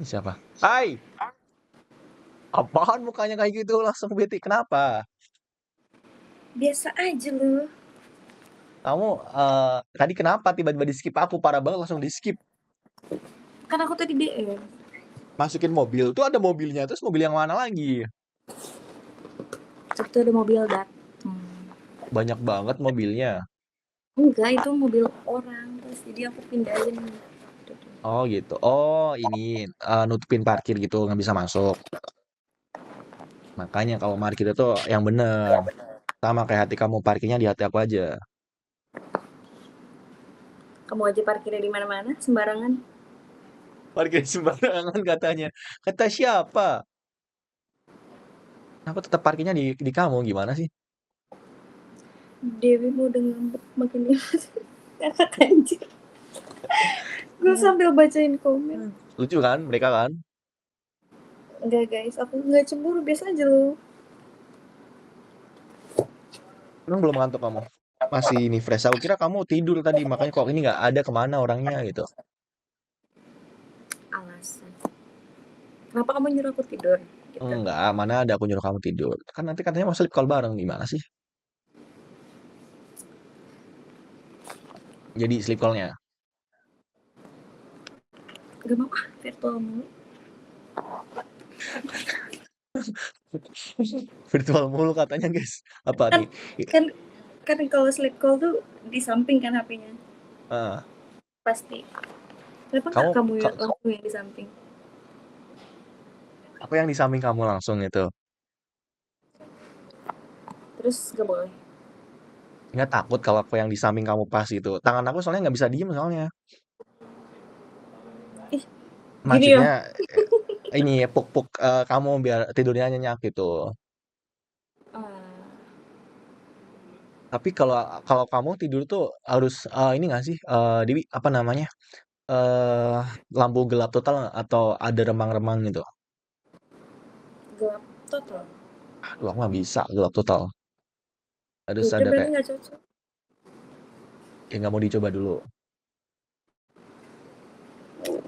Siapa? Hai, apaan mukanya kayak gitu langsung bete? Kenapa? Biasa aja loh. Kamu tadi kenapa tiba-tiba di skip aku? Parah banget langsung di skip. Kan aku tadi DM. Masukin mobil tuh ada mobilnya, terus mobil yang mana lagi? Itu ada mobil datang. Banyak banget mobilnya. Enggak, itu mobil orang. Terus jadi aku pindahin. Oh gitu. Oh ini nutupin parkir gitu nggak bisa masuk. Makanya kalau parkir itu yang bener. Sama kayak hati kamu parkirnya di hati aku aja. Kamu aja parkirnya di mana-mana, sembarangan. Parkir sembarangan katanya. Kata siapa? Kenapa tetap parkirnya di kamu? Gimana sih? Dewi mau ngambek makin lewat. Kakak anjir. Gue sambil bacain komen. Lucu kan mereka kan? Enggak guys, aku nggak cemburu, biasa aja loh. Emang belum ngantuk kamu? Masih ini fresh. Aku kira kamu tidur tadi, makanya kok ini nggak ada kemana orangnya gitu. Alasan. Kenapa kamu nyuruh aku tidur? Gitu. Enggak, mana ada aku nyuruh kamu tidur. Kan nanti katanya mau sleep call bareng, gimana sih? Jadi sleep callnya. Gak mau ah, virtual mulu. Virtual mulu katanya guys. Apa Kan nih? kan kan kalau sleep call tuh di samping kan HP-nya. Ah, Pasti. Kenapa nggak kamu, kamu ka- langsung yang di samping? aku yang di samping kamu langsung itu. Terus gak boleh. Nggak takut kalau aku yang di samping kamu pas itu. Tangan aku soalnya nggak bisa diem soalnya. Ih, gini ya. Maksudnya ini puk-puk kamu biar tidurnya nyenyak gitu. Ah, Tapi kalau kalau kamu tidur tuh harus ini nggak sih, Dewi apa namanya? eh Lampu gelap total nggak? Atau ada remang-remang gitu? gelap total. Aduh, aku nggak bisa gelap total. Harus Udah ada berarti kayak, nggak cocok. ya nggak mau dicoba dulu.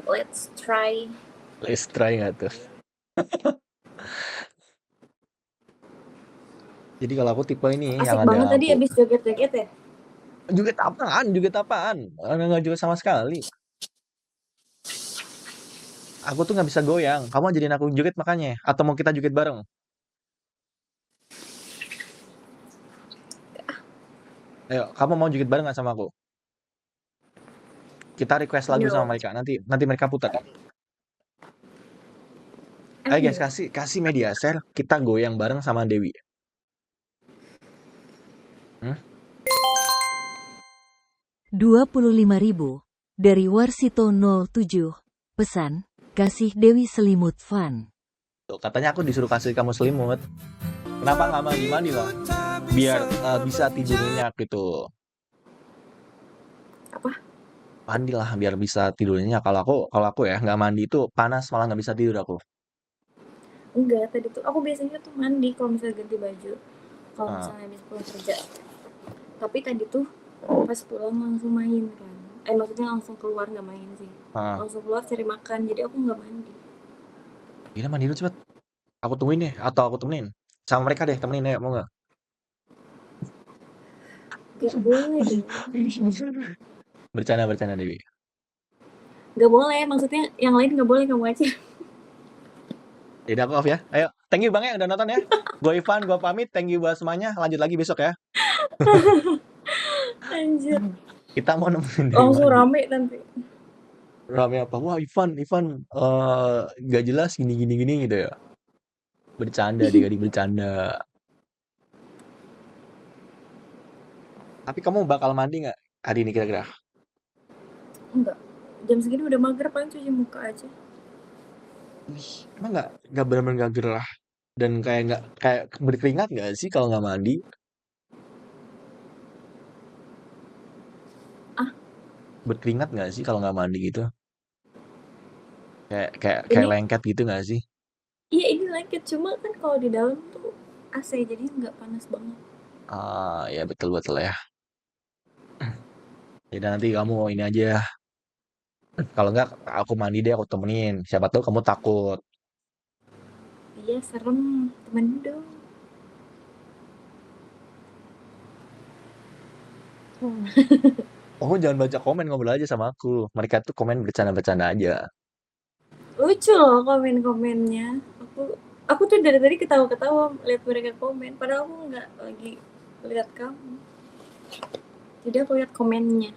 Let's try. Let's try nggak tuh? Jadi kalau aku tipe ini yang Asik ada banget tadi lampu. abis joget-joget ya. Joget apaan? Joget apaan? Nggak joget sama sekali. Aku tuh nggak bisa goyang. Kamu ajarin aku joget makanya. Atau mau kita joget bareng? Ayo, kamu mau joget bareng nggak sama aku? Kita request lagu sama No. mereka. Nanti nanti mereka putar. Ayo Emang guys, iya? kasih kasih media share. Kita goyang bareng sama Dewi. Hmm? 25.000 dari Warsito 07. Pesan, kasih Dewi selimut fun. Tuh, katanya aku disuruh kasih kamu selimut. Kenapa nggak mandi-mandi lah? Biar bisa tidur nyenyak gitu. Apa? Mandi lah biar bisa tidur nyenyak. Kalau aku ya nggak mandi itu panas malah nggak bisa tidur aku. Enggak, tadi tuh aku biasanya tuh mandi kalau misalnya ganti baju. Kalau Ah, misalnya habis pulang kerja. Tapi tadi tuh pas pulang langsung main kan. Maksudnya langsung keluar, nggak main sih. ah. Langsung keluar cari makan, jadi aku nggak mandi. Gila mandi dulu cepet. Aku tungguin deh atau aku temenin. Sama mereka deh temenin ya mau nggak? Gak boleh dong. Bercanda bercanda Dewi. Gak boleh, maksudnya yang lain gak boleh, kamu aja. Jadi aku off ya. Ayo, thank you bang ya udah nonton ya. Gue Ivan, gue pamit. Thank you buat semuanya. Lanjut lagi besok ya. Anjir. Kita mau nemenin Dewi Langsung mandi. rame nanti. Rame apa? Wah Ivan, gak jelas gini gini gini gitu ya. Bercanda dia bercanda. Tapi kamu bakal mandi nggak hari ini kira-kira? Enggak. Jam segini udah mager, paling cuci muka aja. Wih, emang nggak benar-benar nggak gerah dan kayak nggak kayak berkeringat nggak sih kalau nggak mandi? Ah, Berkeringat nggak sih kalau nggak mandi gitu? Kayak ini lengket gitu nggak sih? iya ini lengket, cuma kan kalau di dalam tuh AC jadi nggak panas banget. Ah ya betul betul ya. Ya udah nanti kamu ini aja Kalau enggak aku mandi deh, aku temenin. Siapa tahu kamu takut. Iya, serem. Temen dong. Oh, jangan baca komen, ngobrol aja sama aku. Mereka tuh komen bercanda-bercanda aja. Lucu loh komen-komennya. Aku tuh dari tadi ketawa-ketawa lihat mereka komen. Padahal aku nggak lagi lihat kamu. Jadi aku lihat komennya.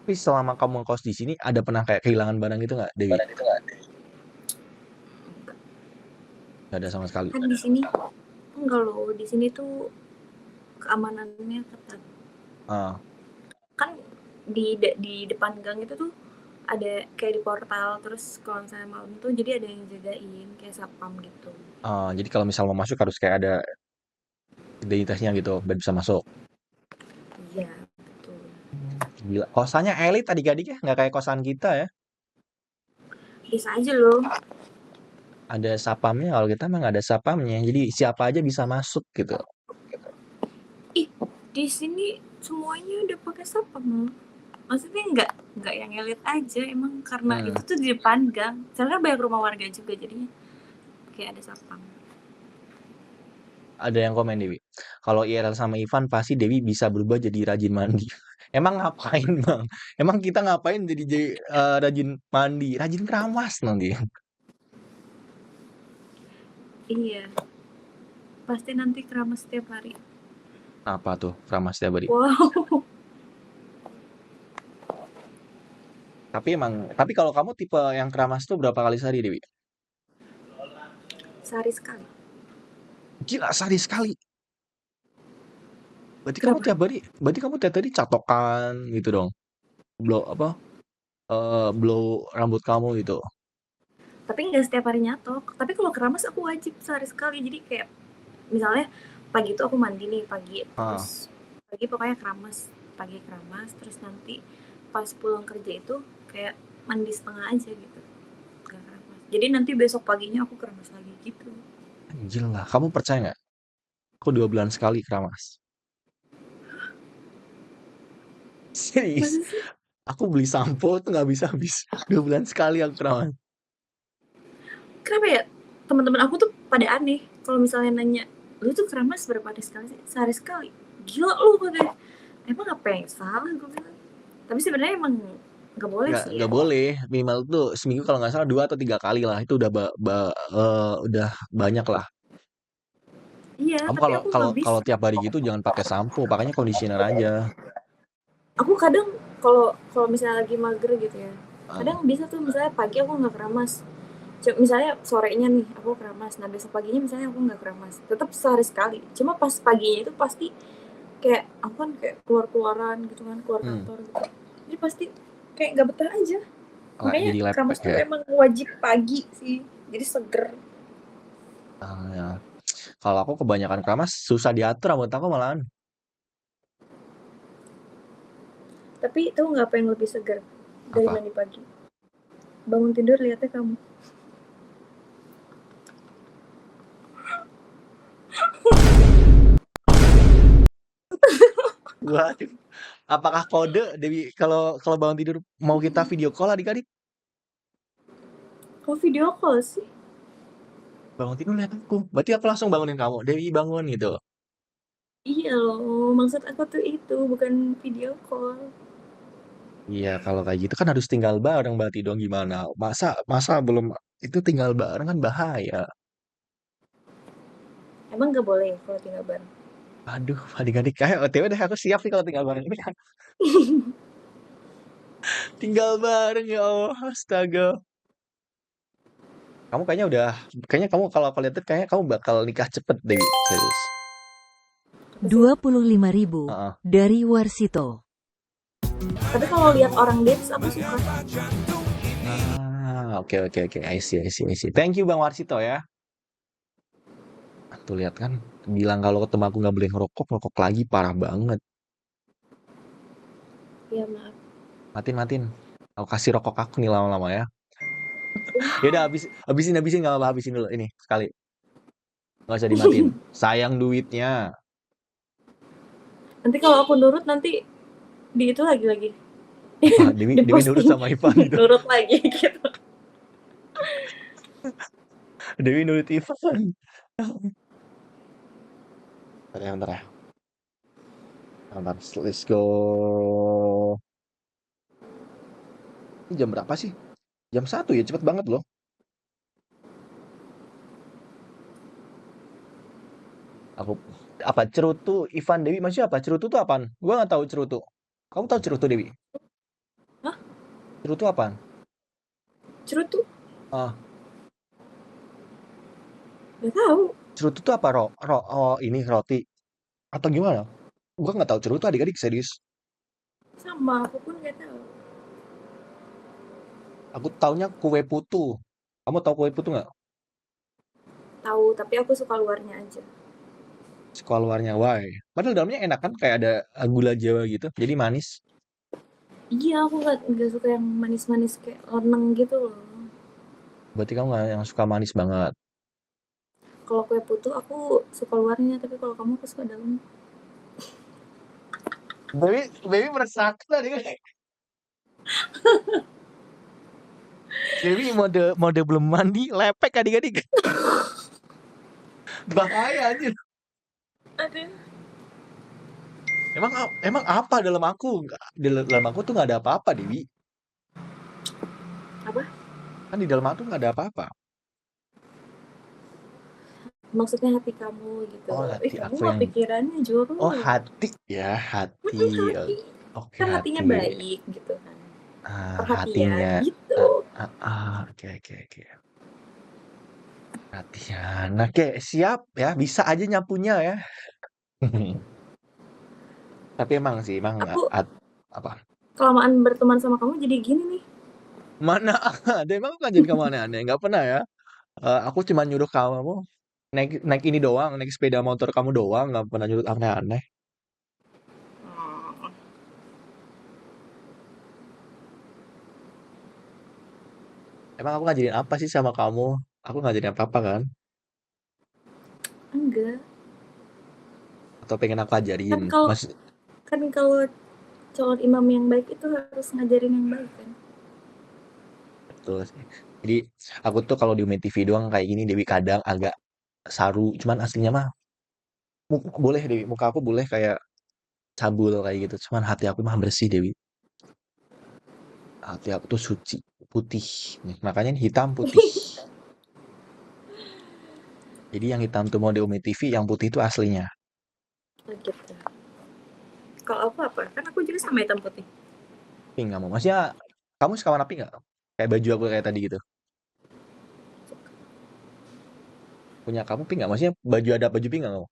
Tapi selama kamu ngekos di sini, ada pernah kayak kehilangan barang gitu nggak, Dewi? Nggak ada sama sekali. Kan di sini enggak loh. Di sini tuh keamanannya ketat. Ah, Kan di depan gang itu tuh ada kayak di portal, terus kalau misalnya malam tuh jadi ada yang jagain kayak satpam gitu. jadi kalau misal mau masuk harus kayak ada identitasnya gitu, biar bisa masuk. Iya, betul. Gila. Kosannya elit adik-adik ya, nggak kayak kosan kita ya. Bisa aja loh. Ada sapamnya, kalau kita mah nggak ada sapamnya. Jadi siapa aja bisa masuk gitu. Ih, di sini semuanya udah pakai satpam loh. Maksudnya nggak yang elit aja, emang karena itu Hmm. tuh di depan gang. Soalnya kan banyak rumah warga juga, jadinya kayak ada satpam. Ada yang komen Dewi. Kalau IRL sama Ivan pasti Dewi bisa berubah jadi rajin mandi. Emang ngapain bang? Emang kita ngapain jadi rajin mandi? Rajin keramas nanti. Iya, pasti nanti keramas setiap hari. Apa tuh keramas tiap hari? Wow. Tapi kalau kamu tipe yang keramas tuh berapa kali sehari Dewi? Sehari sekali. Gila sehari sekali. Berarti kamu Kenapa? tiap hari, berarti kamu tiap hari catokan gitu dong. Blow apa? Blow rambut kamu gitu. Tapi nggak setiap hari nyatok. Tapi kalau keramas aku wajib sehari sekali. Jadi kayak misalnya pagi itu aku mandi nih pagi, terus Ah, pagi pokoknya keramas, pagi keramas, terus nanti pas pulang kerja itu kayak mandi setengah aja gitu, nggak keramas. Jadi nanti besok paginya aku keramas lagi gitu. anjir lah. Kamu percaya nggak? Aku 2 bulan sekali keramas. Serius. Masa sih? Aku beli sampo tuh nggak bisa habis. 2 bulan sekali aku keramas. Kenapa ya? Teman-teman aku tuh pada aneh kalau misalnya nanya, lu tuh keramas berapa hari sekali sih? Sehari sekali. Gila lu katanya. Emang apa yang salah gue bilang. Tapi sebenarnya emang nggak boleh Nggak sih nggak ya. boleh. Minimal tuh seminggu kalau nggak salah 2 atau 3 kali lah. Itu udah banyak lah. Iya, Kamu tapi kalau aku kalau nggak kalau bisa. tiap hari gitu jangan pakai sampo, pakainya conditioner aja. Aku kadang kalau kalau misalnya lagi mager gitu ya, Ah, kadang bisa tuh misalnya pagi aku nggak keramas, misalnya sorenya nih aku keramas, nah besok paginya misalnya aku nggak keramas, tetap sehari sekali, cuma pas paginya itu pasti kayak aku kan kayak keluar keluaran gitu kan, keluar hmm, kantor gitu, jadi pasti kayak nggak betah aja. Makanya jadi lepek keramas tuh ya. emang wajib pagi sih, jadi seger. Ya. Kalau aku kebanyakan keramas susah diatur rambut aku malahan. Tapi tahu nggak apa yang lebih seger dari Apa? mandi pagi? Bangun tidur lihatnya kamu. Waduh. Apakah kode Dewi kalau kalau bangun tidur mau kita video call adik-adik? Kok video call sih? Bangun tidur lihat aku. Berarti aku langsung bangunin kamu. Dewi bangun gitu. Iya loh, maksud aku tuh itu bukan video call. Iya, kalau kayak gitu kan harus tinggal bareng berarti dong gimana? Masa masa belum itu tinggal bareng kan bahaya. Emang nggak boleh kalau tinggal bareng? Aduh, adik-adik kayak OTW deh aku siap nih kalau tinggal bareng ini. Tinggal bareng ya Allah, astaga. Kamu kayaknya kamu kalau aku lihat kayaknya kamu bakal nikah cepet Dewi, serius. Apa sih? 25.000 Heeh. dari Warsito. Tapi kalau lihat orang dance aku suka. Oke oke oke, I see. Thank you Bang Warsito ya. Tuh lihat kan, bilang kalau ketemu aku nggak boleh ngerokok, ngerokok lagi parah banget. Ya maaf. Matiin matiin. Aku kasih rokok aku nih lama-lama ya. Ya udah Wow. habisin nggak apa habisin dulu ini sekali. Nggak usah dimatiin. Sayang duitnya. Nanti kalau aku nurut nanti di itu lagi Apa Dewi di Dewi nurut posting sama Ivan gitu. nurut lagi gitu. Dewi nurut Ivan. Bentar ya, bentar ya. Bentar, let's go. Ini jam berapa sih? Jam 1 ya, cepet banget loh. Aku apa cerutu Ivan Dewi maksudnya apa? Cerutu tuh apaan? Gua nggak tahu cerutu. Kamu tahu cerutu Dewi? Hah? Cerutu apaan? Cerutu Ah, nggak tahu. cerutu tuh apa? Oh, ini roti atau gimana? Gua nggak tahu cerutu adik-adik serius. Sama aku pun nggak tahu. Aku taunya kue putu. Kamu tahu kue putu nggak? Tahu tapi aku suka luarnya aja. Sekolah luarnya, why? Padahal dalamnya enak kan, kayak ada gula Jawa gitu, jadi manis. Iya aku nggak suka yang manis-manis kayak leneng gitu loh. Berarti kamu nggak yang suka manis banget. Kalau kue putu aku suka luarnya tapi kalau kamu aku suka dalam. Baby meresahkan tadi kan. Baby mode belum mandi, lepek adik-adik. Bahaya anjir. Ada Emang apa dalam aku? Dalam aku tuh nggak ada apa-apa, Dewi. apa? Kan di dalam aku nggak ada apa-apa. Maksudnya hati kamu gitu. Oh, hati Kamu aku mah yang pikirannya oh jorok. hati ya, hati. Hati Oke, kan hatinya hati. baik gitu kan. Perhatian Hatinya. gitu. Oke, oke, oke. Perhatian. Oke, siap ya. Bisa aja nyapunya ya. Tapi emang sih, emang Aku apa? kelamaan berteman sama kamu jadi gini nih. Mana ada emang aku ngajarin kamu aneh-aneh? Nggak pernah ya. Aku cuma nyuruh kamu naik naik ini doang, naik sepeda motor kamu doang, nggak pernah nyuruh aneh-aneh. Hmm, Emang aku ngajarin apa sih sama kamu? Aku ngajarin apa-apa kan? enggak. Atau pengen aku ajarin? Kan kalau Mas, kan kalau calon imam yang baik itu harus ngajarin yang baik kan. betul sih. Jadi aku tuh kalau di Umi TV doang kayak gini Dewi kadang agak saru, cuman aslinya mah boleh Dewi, muka aku boleh kayak cabul kayak gitu. Cuman hati aku mah bersih Dewi. Hati aku tuh suci, putih. Nih, makanya ini hitam putih. Jadi yang hitam tuh mau di Umi TV, yang putih itu aslinya. Oh, gitu. Kalau aku apa? Kan aku juga sama hitam putih. Pink kamu. Maksudnya kamu suka warna pink nggak? Kayak baju aku kayak tadi gitu. Punya kamu pink nggak? Maksudnya ada baju pink nggak kamu?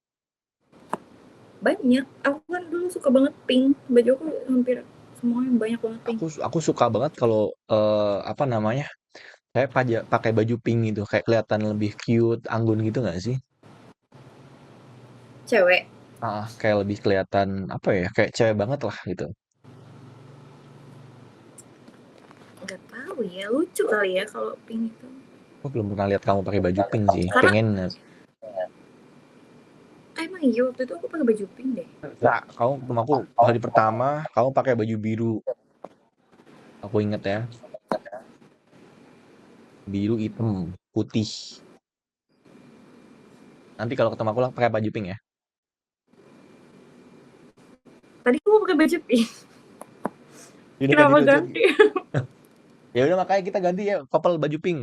Banyak. Aku kan dulu suka banget pink. Baju aku hampir semuanya banyak banget pink. Aku suka banget kalau apa namanya? Kayak pakai baju pink gitu, kayak kelihatan lebih cute, anggun gitu nggak sih? Cewek. Kayak lebih kelihatan apa ya? Kayak cewek banget lah gitu. Nggak tahu ya. Lucu kali ya kalau pink itu. Aku belum pernah lihat kamu pakai baju pink sih. Karena Pengen. emang iya waktu itu aku pakai baju pink deh. Nah, kamu sama aku hari pertama kamu pakai baju biru. Aku inget ya, biru, hitam, putih. Nanti kalau ketemu aku lah pakai baju pink ya. Tadi aku pakai baju pink. Ya udah Kenapa ganti. ganti? Ya udah makanya kita ganti ya, couple baju pink.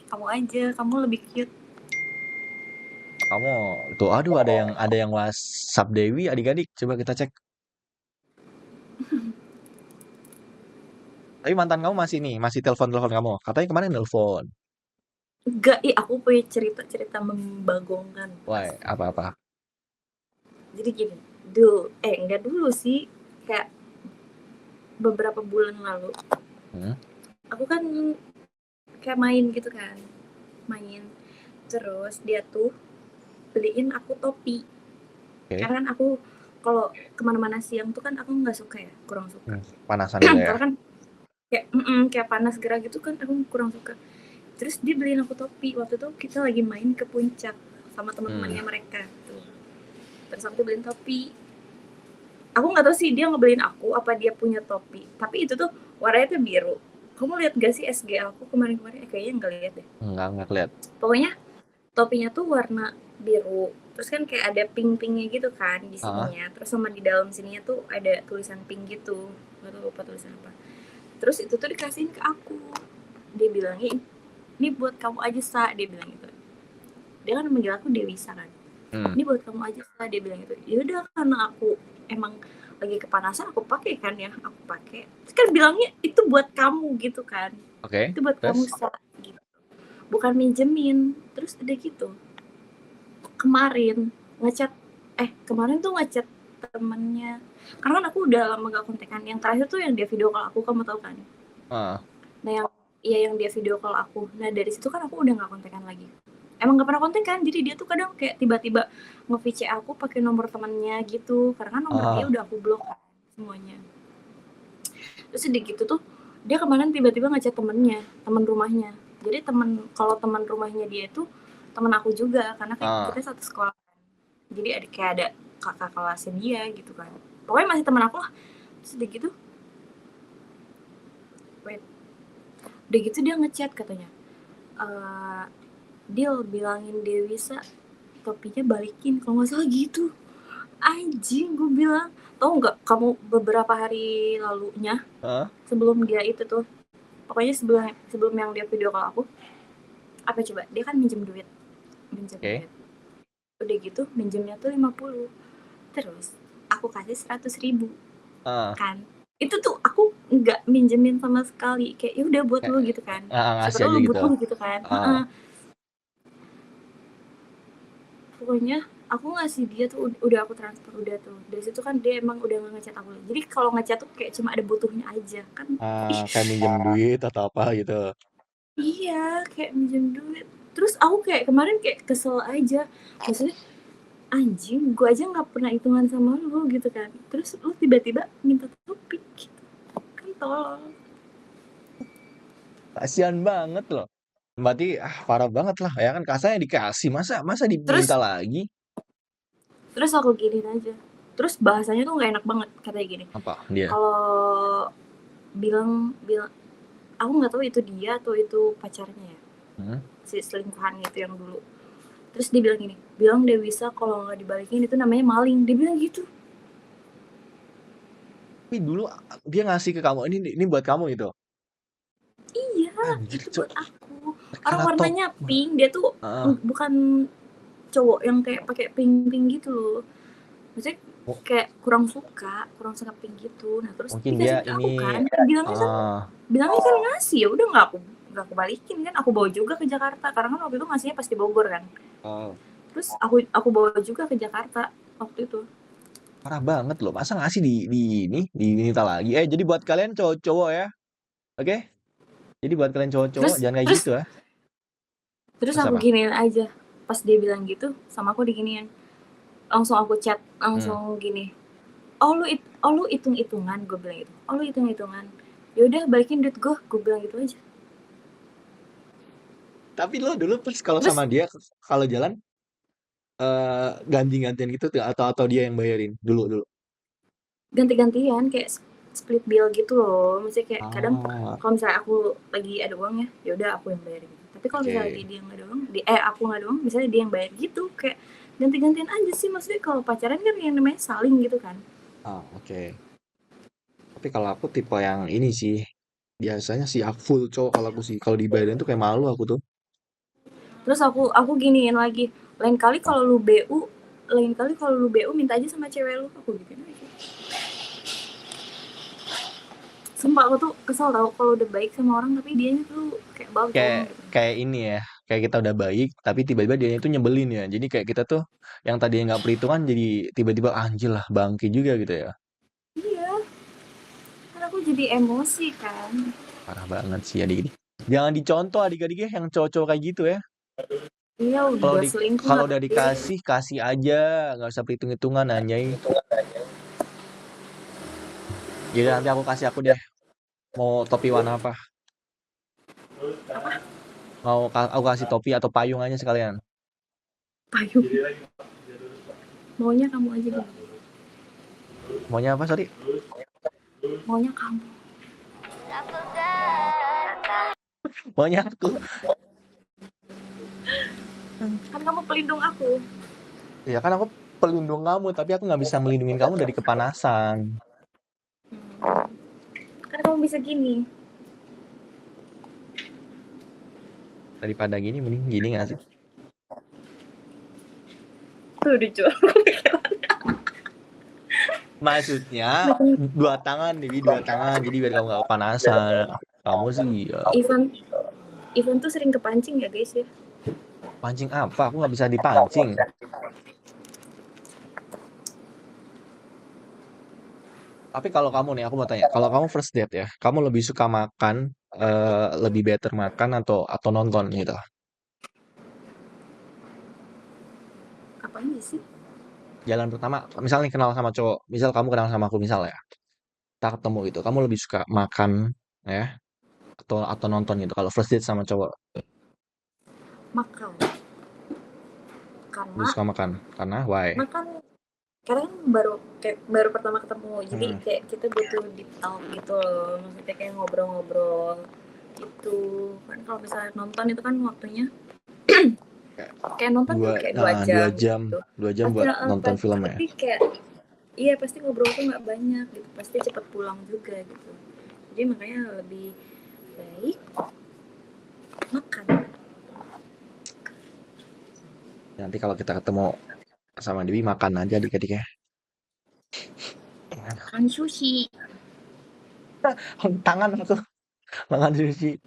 Kamu aja. Kamu lebih cute. Kamu tuh, aduh ada yang WhatsApp Dewi adik-adik. Coba kita cek. Tapi mantan kamu masih nih, masih telepon kamu. Katanya kemarin nelpon. Enggak, aku punya cerita membagongkan. Wah, apa-apa? Jadi gini, enggak dulu sih, kayak beberapa bulan lalu, Hmm? aku kan kayak main gitu kan, terus dia tuh beliin aku topi, Oke. karena kan aku kalau kemana-mana siang tuh kan aku nggak suka ya, kurang suka, Panasan juga ya. karena kan kayak panas gerah gitu kan aku kurang suka. Terus dia beliin aku topi, waktu itu kita lagi main ke puncak sama teman-temannya mereka tuh. Terus aku beliin topi. Aku nggak tahu sih dia ngebeliin aku apa dia punya topi. Tapi itu tuh warnanya tuh biru. Kamu lihat gak sih SG aku kemarin-kemarin? Kayaknya nggak lihat deh. Nggak kelihatan. Pokoknya topinya tuh warna biru. Terus kan kayak ada pink-pinknya gitu kan di sininya. Terus sama di dalam sininya tuh ada tulisan pink gitu. Nggak tahu lupa tulisan apa. Terus itu tuh dikasihin ke aku. Dia bilangin, ini buat kamu aja, Sa. Dia bilang gitu. Dia kan manggil aku Dewisa kan. Ini buat kamu aja, Sa. Dia bilang gitu. Ya udah, karena aku emang lagi kepanasan, aku pakai kan ya. Aku pakai. Terus kan bilangnya itu buat kamu gitu kan. Oke. Itu buat kamu, Sa. Gitu. Bukan minjemin. Terus udah gitu. Kemarin tuh ngechat temennya. Karena kan aku udah lama gak kontekan. Yang terakhir tuh yang dia video call aku, kamu tahu kan? Nah yang dia video call aku. Nah dari situ kan aku udah gak kontekan lagi. Emang gak pernah kontekan, jadi dia tuh kadang kayak tiba-tiba nge-VC aku pakai nomor temannya gitu. Karena kan nomor dia udah aku blok kan semuanya. Terus udah gitu tuh dia kemarin tiba-tiba ngechat temennya, teman rumahnya. Jadi kalau teman rumahnya dia itu teman aku juga, karena kayak kita satu sekolah. Jadi ada kakak kelasnya dia gitu kan. Pokoknya masih teman aku lah. Terus udah gitu dia ngechat katanya, Dil bilangin Dewisa topinya balikin, kalau nggak salah gitu. Anjing, gue bilang, tau nggak kamu beberapa hari lalunya sebelum dia itu tuh, pokoknya sebelum yang dia video call aku, apa coba, dia kan minjem duit. Udah gitu minjemnya tuh 50, terus aku kasih 100.000 kan. Itu tuh aku nggak minjemin sama sekali, kayak ya udah buat lu gitu kan, ngasih aja lu gitu. butuh gitu kan. Pokoknya aku ngasih dia tuh udah aku transfer udah tuh. Dari situ kan dia emang udah nggak ngechat aku lagi. Jadi kalau ngechat tuh kayak cuma ada butuhnya aja kan. Kayak minjem duit atau apa gitu. Iya, kayak minjem duit. Terus aku kayak kemarin kayak kesel aja. Maksudnya anjing, gue aja nggak pernah hitungan sama lu gitu kan. Terus lu tiba-tiba minta topik gitu. Kan tolong. Kasian banget loh. Berarti parah banget lah ya kan, kasarnya dikasih, masa diminta lagi. Terus aku giniin aja. Terus bahasanya tuh nggak enak banget, katanya gini. Apa dia? Kalau bilang aku nggak tahu itu dia atau itu pacarnya ya, si selingkuhan gitu yang dulu. Terus dia bilang gini, bilang Dewisa kalau nggak dibalikin itu namanya maling. Dia bilang gitu. Tapi dulu dia ngasih ke kamu, ini buat kamu gitu. Iya, Anjir, itu buat aku. Orang karena warnanya pink, dia tuh bukan cowok yang kayak pakai pink gitu loh. Maksudnya kayak kurang suka pink gitu. Nah terus mungkin dia dikasih ke ini aku kan, bilangnya kan ngasih, ya udah nggak aku balikin kan. Aku bawa juga ke Jakarta karena kan waktu itu ngasihnya pas di Bogor kan. Terus aku bawa juga ke Jakarta waktu itu. Parah banget loh, masa ngasih diminta lagi. Jadi buat kalian cowok-cowok ya, oke? Jadi buat kalian cowok-cowok jangan kayak gitu ya. Terus aku giniin aja, pas dia bilang gitu sama aku diginiin, langsung aku chat, langsung gini, oh lu hitung-hitungan, gue bilang gitu. Oh lu hitung-hitungan, yaudah balikin duit gue bilang gitu aja. Tapi lo dulu pas kalau sama dia kalau jalan ganti-gantian gitu atau dia yang bayarin dulu? Ganti-gantian, kayak split bill gitu loh. Maksudnya kayak kadang kalau misalnya aku lagi ada uangnya, ya udah aku yang bayarin. Tapi kalau misalnya lagi dia nggak ada uang, aku nggak ada uang, misalnya dia yang bayar gitu, kayak ganti-gantian aja sih. Maksudnya kalau pacaran kan yang namanya saling gitu kan. Oke. Tapi kalau aku tipe yang ini sih, biasanya sih aku full cowok kalau aku sih. Kalau dibayarin tuh kayak malu aku tuh. Terus aku giniin lagi, lain kali kalau lu BU minta aja sama cewek lu, aku gituin aja. Sumpah aku tuh kesel tau kalau udah baik sama orang tapi dianya tuh kayak bagong gitu. Kayak ini ya, kayak kita udah baik tapi tiba-tiba dia itu nyebelin ya. Jadi kayak kita tuh yang tadinya nggak perhitungan jadi tiba-tiba anjir lah bangke juga gitu ya. Iya, kan aku jadi emosi kan. Parah banget sih adik-adik. Jangan dicontoh adik-adik ya yang cowok-cowok kayak gitu ya. Iya, udah selingkuh. Kalau udah dikasih, kasih aja, nggak usah perhitung-hitungan anjay. Jadi nanti aku deh. Mau topi warna apa? Mau aku kasih topi atau payung aja sekalian? Payung. Maunya kamu aja deh. Maunya apa, sorry? Maunya kamu. Maunya aku. Kan kamu pelindung aku. Ya kan aku pelindung kamu, tapi aku nggak bisa melindungi kamu dari kepanasan. Kan kamu bisa gini. Daripada gini, mending gini nggak sih? Tuh udah jual. Maksudnya Makin dua tangan, Dewi, dua tangan. Jadi biar kamu nggak kepanasan. Kamu sih ya, Ivan tuh sering kepancing ya guys ya. pancing apa? Aku nggak bisa dipancing. Tapi kalau kamu nih, aku mau tanya. Kalau kamu first date ya, kamu lebih suka makan, lebih better makan atau nonton gitu? Apanya sih? Jalan pertama, misalnya kenal sama cowok, misal kamu kenal sama aku misal ya, kita ketemu gitu, kamu lebih suka makan ya atau nonton gitu kalau first date sama cowok? Makan. Lebih Karena suka makan karena why? makan karena kan baru pertama ketemu, jadi Hmm. kayak kita butuh deep talk gitu loh, maksudnya kayak ngobrol-ngobrol gitu kan. Kalau misalnya nonton itu kan waktunya Kayak kayak nonton tuh kayak dua dua jam jam gitu, 2 jam pasti buat nonton film ya. pasti kayak iya pasti ngobrol tuh nggak banyak gitu, pasti cepet pulang juga gitu, jadi makanya lebih baik makan. Nanti kalau kita ketemu sama Dewi makan aja adik-adik ya. Makan sushi. Tangan aku makan sushi.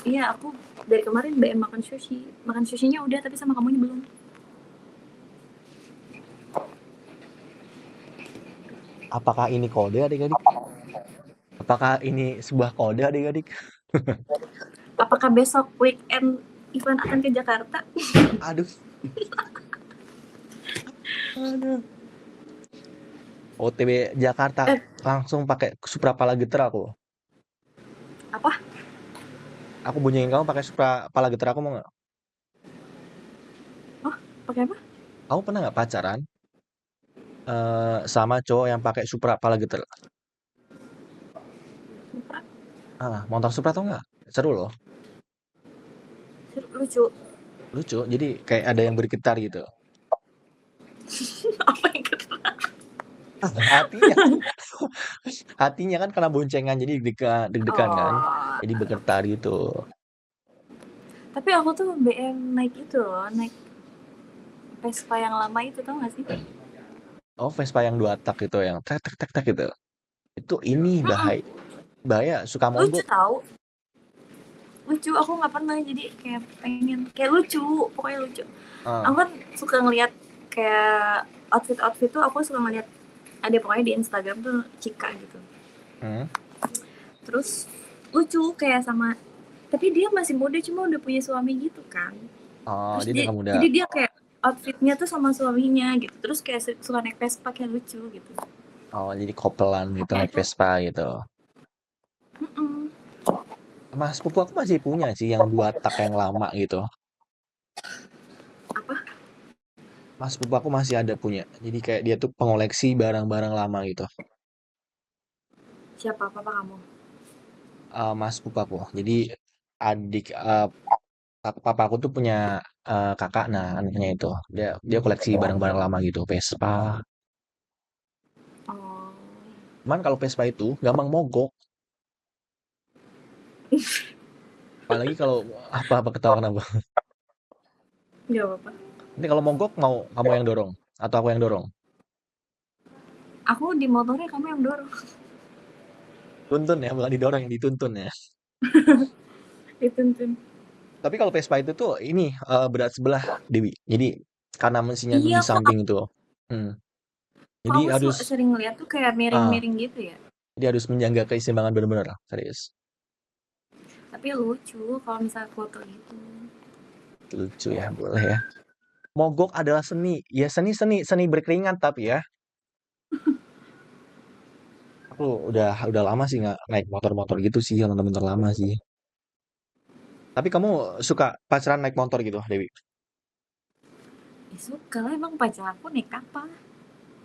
Iya, aku dari kemarin BM makan sushi. Makan sushinya udah, tapi sama kamunya belum. Apakah ini kode adik-adik? Apakah ini sebuah kode adik-adik? Apakah besok weekend Ivan akan ke Jakarta? Aduh. Aduh. OTW Jakarta Eh, langsung pakai Supra Palageter aku. apa? Aku bunyiin kamu pakai Supra Palageter aku mau nggak? Oh, pakai apa? Kamu pernah nggak pacaran sama cowok yang pakai Supra Palageter? Supra. Motor Supra tau nggak? Seru loh, Lucu. lucu. Jadi kayak ada yang bergetar gitu. Apa yang kata? Hatinya, hatinya kan kena boncengan jadi deg-degan kan. Oh, Jadi bergetar gitu. tapi aku tuh BM naik itu loh, naik Vespa yang lama itu, tau gak sih? Oh, Vespa yang 2 tak itu yang tek tek tek tek gitu. Itu ini Mm-mm. bahaya, bahaya suka Lucu mogok. tau. Lucu, aku nggak pernah, jadi kayak pengen kayak lucu, pokoknya lucu. Aku Ah, kan suka ngeliat kayak outfit tuh, aku suka ngeliat ada pokoknya di Instagram tuh Cika gitu, hmm. terus lucu kayak sama, tapi dia masih muda cuma udah punya suami gitu kan, Oh, terus dia dia nikah muda. jadi dia kayak outfitnya tuh sama suaminya gitu, terus kayak suka naik Vespa kayak lucu gitu. Oh, jadi kopelan gitu Kayak naik itu. Vespa gitu. Mm-mm. Mas pupu aku masih punya sih yang 2 tak yang lama gitu. Apa? Mas pupu aku masih ada punya. Jadi kayak dia tuh pengoleksi barang-barang lama gitu. Siapa papa kamu? Mas pupu aku. Jadi adik papa aku tuh punya kakak, nah anaknya itu. Dia dia koleksi barang-barang lama gitu, Vespa. Oh, Cuman kalau Vespa itu gampang mogok. Apalagi kalau apa ketawa kenapa? nggak apa-apa. Nanti kalau mogok mau kamu yang dorong atau aku yang dorong? Aku di motornya, kamu yang dorong. Tuntun ya, bukan didorong yang dituntun ya. Dituntun. Tapi kalau Vespa itu tuh ini berat sebelah Dewi. Jadi karena mesinnya tuh Iya, di kok samping tuh. Hmm. Jadi aku harus sering ngeliat tuh kayak ah miring-miring gitu ya. jadi harus menjaga keseimbangan benar-benar serius. Tapi lucu kalau misalnya foto gitu. Lucu ya, boleh ya. Mogok adalah seni. Ya seni berkeringat tapi ya. Aku udah lama sih nggak naik motor-motor gitu sih, motor-motor lama sih. Tapi kamu suka pacaran naik motor gitu, Dewi? Ya suka lah, emang pacar aku naik apa?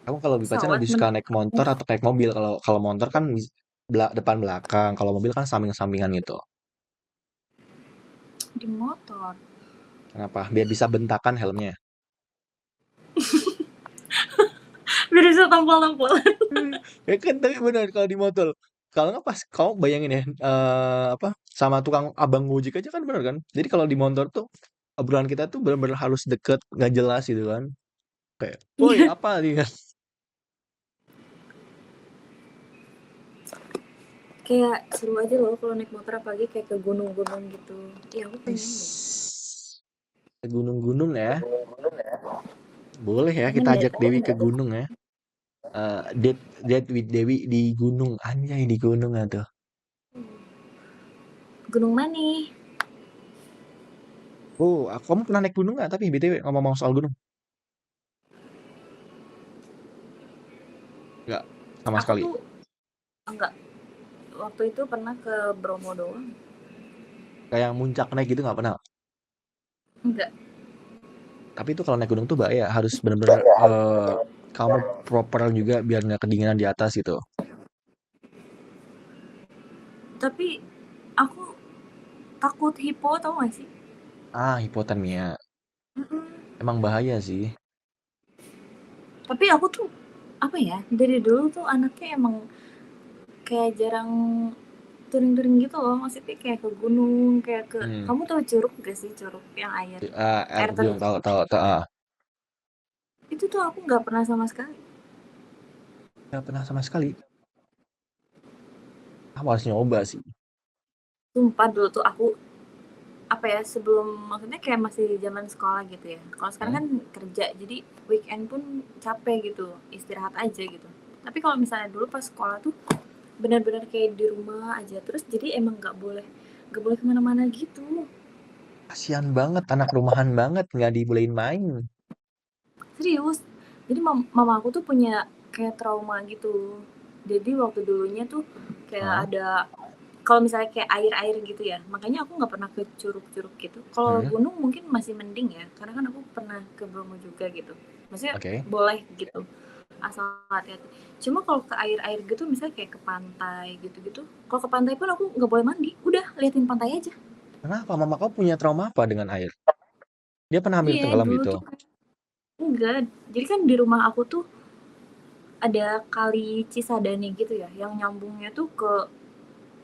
Kamu kalau lebih pacaran Pesawat lebih suka menurut naik aku. motor atau naik mobil? Kalau kalau motor kan depan belakang, kalau mobil kan samping-sampingan gitu. Di motor. Kenapa? Biar bisa bentakan helmnya. Biar bisa tampol-tampol. Ya kan tapi benar kalau di motor. Kalau nggak pas kamu bayangin ya apa sama tukang abang Gojek aja kan benar kan. Jadi kalau di motor tuh obrolan kita tuh benar-benar harus deket nggak jelas gitu kan. Kayak, woi Iya. apa nih kan? Kayak seru aja loh kalau naik motor, apalagi kayak ke gunung-gunung gitu. Ya aku pengen deh. Is, ke gunung-gunung ya. Boleh ya kita Pengen deh ajak Dewi tapi ke gunung ya. Date date with Dewi di gunung. Anjay di gunung tuh. gunung mana nih? Oh, kamu pernah naik gunung nggak? Tapi BTW ngomong-ngomong soal gunung. Nggak, sama Aku sekali. tuh enggak, waktu itu pernah ke Bromo doang. Kayak muncak naik gitu nggak pernah. Enggak. Tapi itu kalau naik gunung tuh bahaya. Harus bener-bener kamu proper juga biar nggak kedinginan di atas gitu. Tapi aku takut hipo, tau gak sih? Ah, hipotermia. Mm-mm. Emang bahaya sih. Tapi aku tuh apa ya, dari dulu tuh anaknya emang kayak jarang touring-touring gitu loh, maksudnya kayak ke gunung, kayak ke, Hmm. kamu tahu curug gak sih, curug yang air Air air terjun terjun? tahu tahu tahu. Itu tuh aku nggak pernah sama sekali. Nggak pernah sama sekali. Kamu harus nyoba sih. Sumpah dulu tuh aku apa ya, sebelum, maksudnya kayak masih zaman sekolah gitu ya, kalau sekarang Hmm? kan kerja, jadi weekend pun capek gitu, istirahat aja gitu. Tapi kalau misalnya dulu pas sekolah tuh benar-benar kayak di rumah aja terus, jadi emang nggak boleh kemana-mana gitu. Kasian banget, anak rumahan banget, nggak dibolehin main. Serius. Jadi mama aku tuh punya kayak trauma gitu. Jadi waktu dulunya tuh kayak Hah? ada, kalau misalnya kayak air-air gitu ya, makanya aku nggak pernah ke curug-curug gitu. Kalau Hmm? gunung mungkin masih mending ya, karena kan aku pernah ke Bromo juga gitu. Maksudnya Oke. boleh gitu, asal hati-hati. Cuma kalau ke air-air gitu, misalnya kayak ke pantai gitu-gitu, kalau ke pantai pun aku nggak boleh mandi, udah liatin pantai aja. Kenapa? Mama kau punya trauma apa dengan air? Dia pernah hampir Iya, tenggelam dulu gitu. tuh enggak. Jadi kan di rumah aku tuh ada kali Cisadane gitu ya, yang nyambungnya tuh ke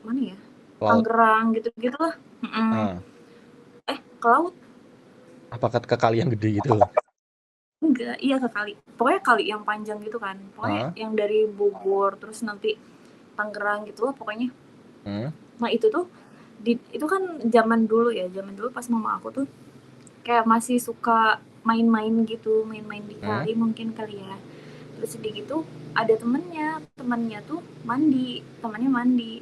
mana ya? Laut. Tangerang gitu-gitu lah. Mm-mm. Ah, Ke laut. apakah ke kali yang gede gitu? Enggak, iya ke kali. Pokoknya kali yang panjang gitu kan. Pokoknya Ah, yang dari Bogor terus nanti Tangerang gitu lah pokoknya. hmm, Nah, itu tuh itu kan zaman dulu ya, zaman dulu pas mama aku tuh kayak masih suka main-main gitu, main-main di hmm. kali mungkin kali ya. Terus sedih gitu ada temennya tuh mandi, temannya mandi.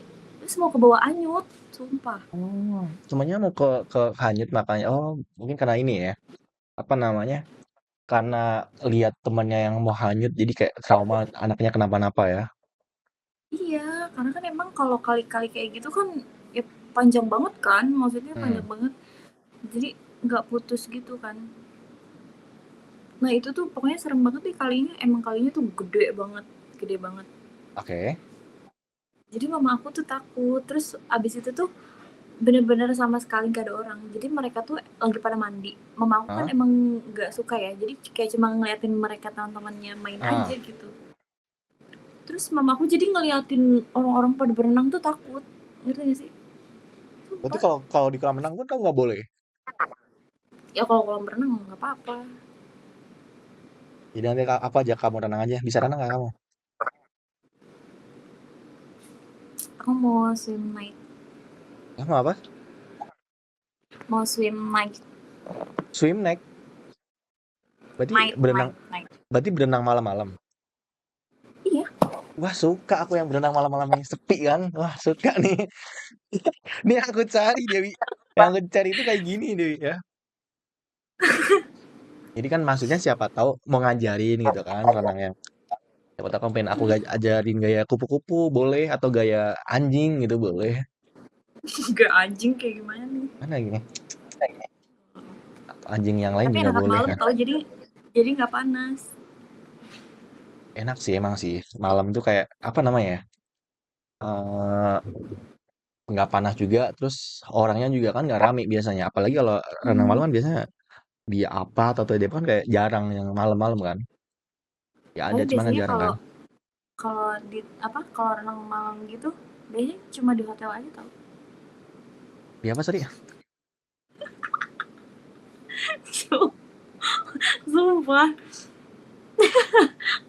Terus mau ke bawah anyut, sumpah. Oh, semuanya mau ke hanyut makanya. Oh, mungkin karena ini ya. Apa namanya? Karena lihat temannya yang mau hanyut, jadi kayak trauma anaknya kenapa-napa ya. Iya, karena kan emang kalau kali-kali kayak gitu kan ya panjang banget kan, maksudnya Hmm, panjang banget. Jadi nggak putus gitu kan. Nah itu tuh pokoknya serem banget nih kalinya, emang kalinya tuh gede banget, gede banget. oke. Jadi mama aku tuh takut, terus abis itu tuh bener-bener sama sekali gak ada orang. Jadi mereka tuh lagi pada mandi. Mama aku kan Ah, emang nggak suka ya, jadi kayak cuma ngeliatin mereka teman-temannya main aja ah. gitu. Terus mama aku jadi ngeliatin orang-orang pada berenang tuh takut, ngerti gak sih? Berarti Sumpah. kalau kalau di kolam renang pun kamu nggak boleh. Ya kalau kolam berenang nggak apa-apa. Jadi nanti aku ajak kamu renang aja. Bisa renang nggak kamu? Aku mau swim night, Kamu apa? mau swim night, Swim neck. Berarti night, berenang. night, night. Berarti berenang malam-malam. Iya, Wah suka aku yang berenang malam-malam ini sepi kan. Wah suka nih. Nih aku cari Dewi. Yang aku cari itu kayak gini Dewi ya. Jadi kan maksudnya siapa tahu mau ngajarin gitu kan renang yang siapa tahu kamu pengen aku ajarin gaya kupu-kupu boleh atau gaya anjing gitu boleh. gak anjing kayak gimana nih. Mana gini? Atau anjing yang lain Tapi juga enakan boleh malam kan. tau, jadi jadi nggak panas. Enak sih emang sih. Malam tuh kayak apa namanya ya? eh nggak panas juga, terus orangnya juga kan nggak rame biasanya. Apalagi kalau renang malam Hmm. kan biasanya di apa atau di apa kan kayak jarang yang malam-malam kan. Ya ada Tapi cuman kan biasanya jarang kalau kan. kalau di apa kalau renang malam gitu biasanya cuma di hotel aja tau. Di apa tadi? Sumpah,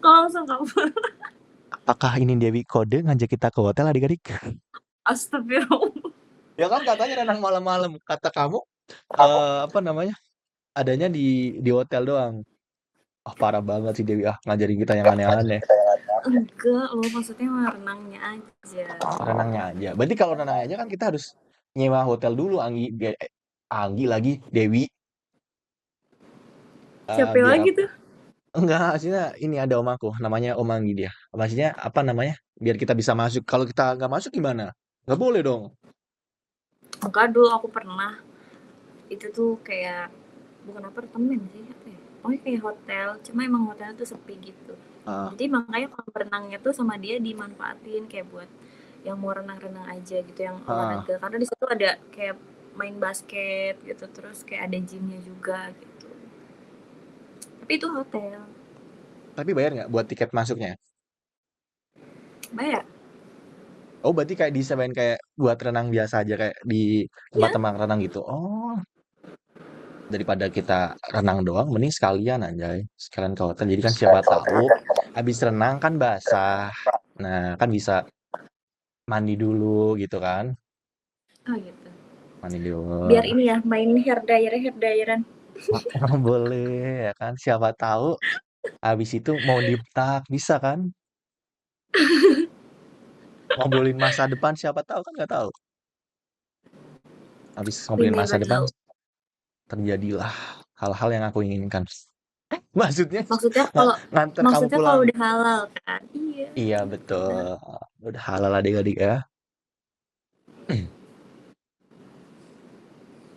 kalau langsung kabur. Apakah ini Dewi kode ngajak kita ke hotel adik-adik? Astagfirullah. Ya kan katanya renang malam-malam. Kata kamu apa namanya? Adanya di hotel doang. Ah, parah banget sih Dewi ah ngajarin kita yang aneh-aneh. Enggak loh, maksudnya mah renangnya aja. Renangnya aja. Berarti kalau renangnya aja kan kita harus nyewa hotel dulu Anggi. Anggi lagi Dewi. Siapa Biar lagi apa? tuh? Enggak, maksudnya ini ada om aku, namanya Om Anggi dia. Maksudnya apa namanya? Biar kita bisa masuk. Kalau kita nggak masuk gimana? Nggak boleh dong. Enggak, dulu aku pernah. Itu tuh kayak bukan apartemen sih, apa ya? Pokoknya kayak hotel, cuma emang hotelnya tuh sepi gitu. Ah, Jadi makanya kalau berenangnya tuh sama dia dimanfaatin kayak buat yang mau renang-renang aja gitu, yang ah. olahraga. Karena di situ ada kayak main basket gitu, terus kayak ada gymnya juga gitu. Tapi itu hotel. Tapi bayar nggak buat tiket masuknya? Bayar? Oh, berarti kayak disewain kayak buat renang biasa aja kayak di Iya. tempat-tempat renang gitu. Oh, daripada kita renang doang, mending sekalian anjay. Sekalian ke hotel. Jadi kan siapa tahu habis renang kan basah. Nah, kan bisa mandi dulu gitu kan. Oh gitu. Mandi dulu. Biar ini ya, main hair dryeran. Boleh ya kan. Siapa tahu habis itu mau diptak bisa kan. Ngobrolin masa depan siapa tahu kan nggak tahu. Habis We ngobrolin masa never depan know. terjadilah hal-hal yang aku inginkan. Maksudnya Maksudnya kalau nganter kamu maksudnya kalau pulang. udah halal kan? Iya, Iya benar. betul. Udah halal adik-adik ya.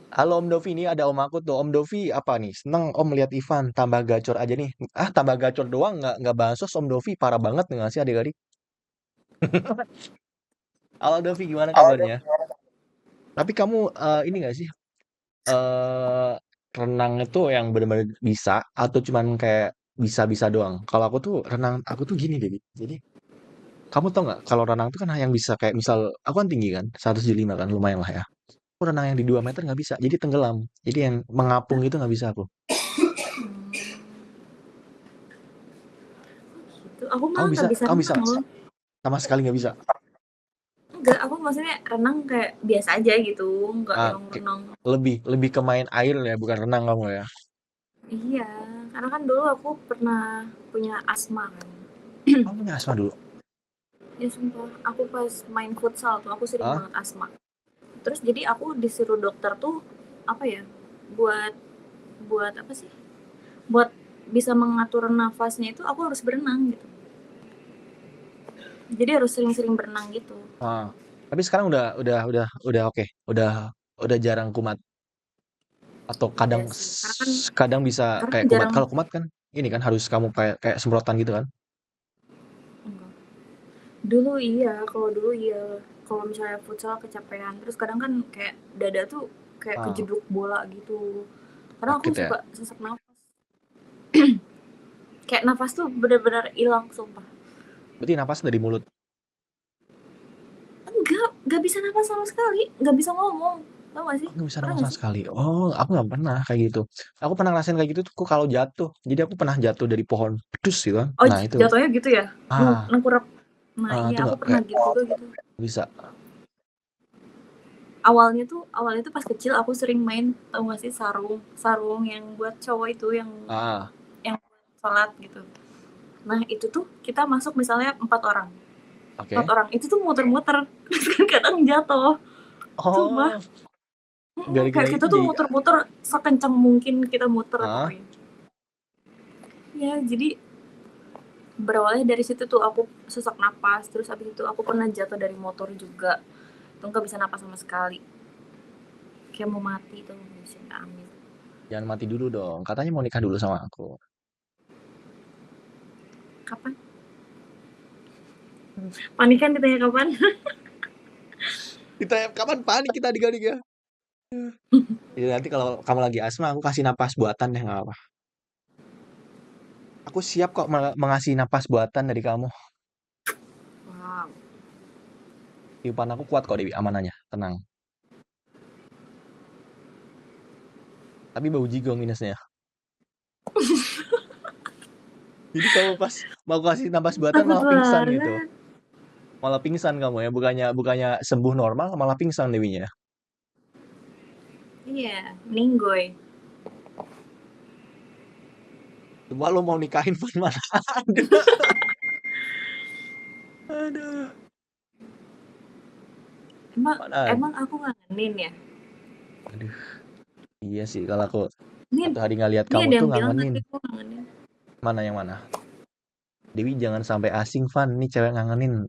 Halo Om Dovi, ini ada om aku tuh. Om Dovi apa nih? Seneng Om lihat Ivan tambah gacor aja nih. Ah tambah gacor doang nggak bansos Om Dovi parah banget nggak sih adik-adik? Halo Dovi gimana kabarnya? Tapi kamu ini nggak sih eh renang itu yang benar-benar bisa atau cuman kayak bisa-bisa doang? Kalau aku tuh renang aku tuh gini deh. Jadi kamu tau nggak kalau renang tuh kan yang bisa kayak misal aku kan tinggi kan 175 kan lumayan lah ya. Aku renang yang di 2 meter nggak bisa, jadi tenggelam. Jadi yang mengapung itu nggak bisa aku. Gitu. Aku malah nggak bisa Kamu bisa renang loh. sama sekali nggak bisa. Enggak, aku maksudnya renang kayak biasa aja gitu, nggak Ah, yang renang. lebih lebih ke main air ya, bukan renang kamu ya. Iya, karena kan dulu aku pernah punya asma kan. Kamu punya asma dulu. Ya sumpah, aku pas main futsal tuh aku sering Ah, banget asma. Terus jadi aku disuruh dokter tuh apa ya? Buat buat apa sih? Buat bisa mengatur nafasnya itu aku harus berenang gitu. Jadi harus sering-sering berenang gitu. ah. Tapi sekarang udah oke. Udah jarang kumat atau Udah sih. kadang bisa Karena kayak kan kumat. jarang. Kalau kumat kan ini kan harus kamu kayak kayak semprotan gitu kan. Enggak. Dulu iya, kalau dulu iya. Kalau misalnya futsal kecapean, terus kadang kan kayak dada tuh kayak Ah, kejeduk bola gitu. Karena aku sakit ya. suka sesak nafas. Kayak nafas tuh benar-benar hilang, sumpah. Berarti napas dari mulut. Enggak bisa nafas sama sekali, nggak bisa ngomong. Tau gak Aku sih? nggak bisa Pernah napas gak sama sih? sekali. Oh, aku nggak pernah kayak gitu. Aku pernah ngerasain kayak gitu tuh kalau jatuh. Jadi aku pernah jatuh dari pohon pedus gitu kan. Oh, Nah itu, jatuhnya gitu ya? ah, Nengkurap. Nah itu iya, aku nggak pernah kayak gitu juga gitu. bisa. Awalnya tuh pas kecil aku sering main, tau gak sih, sarung. Sarung yang buat cowok itu, Ah, yang sholat gitu. Nah itu tuh kita masuk misalnya 4 orang. Empat oke. orang itu tuh muter-muter. Terus kan kadang jatuh. Sumpah. Oh, gara-gara Kayak kita itu tuh jadi muter-muter sekencang mungkin kita muter ah, pokoknya. Ya jadi berawalnya dari situ tuh aku sesak napas, terus abis itu aku pernah jatuh dari motor juga, tuh nggak bisa napas sama sekali, kayak mau mati tuh, bisa amin. jangan mati dulu dong. Katanya mau nikah dulu sama aku. Kapan? Panikan ditanya kapan? Kita kapan panik kita adik-adik ya. Jadi nanti kalau kamu lagi asma, aku kasih napas buatan deh, nggak apa. Aku siap kok mengasih napas buatan dari kamu. Wow. Tiupan aku kuat kok Dewi, aman aja, tenang. Tapi bau jigo minusnya. Jadi kamu pas mau kasih napas buatan Takut malah pingsan gitu. banget. Malah pingsan kamu ya, bukannya sembuh normal, malah pingsan Dewinya. Iya, meninggoy. Coba lo mau nikahin Van mana ada. Aduh. Mana ada. Emang aku ngangenin ya? Aduh. Iya sih, kalau aku Ini, satu hari nggak lihat ini kamu ada tuh yang bilang ngangenin. tapi aku ngangenin. Mana yang mana? Dewi jangan sampai asing, Van. Ini cewek ngangenin.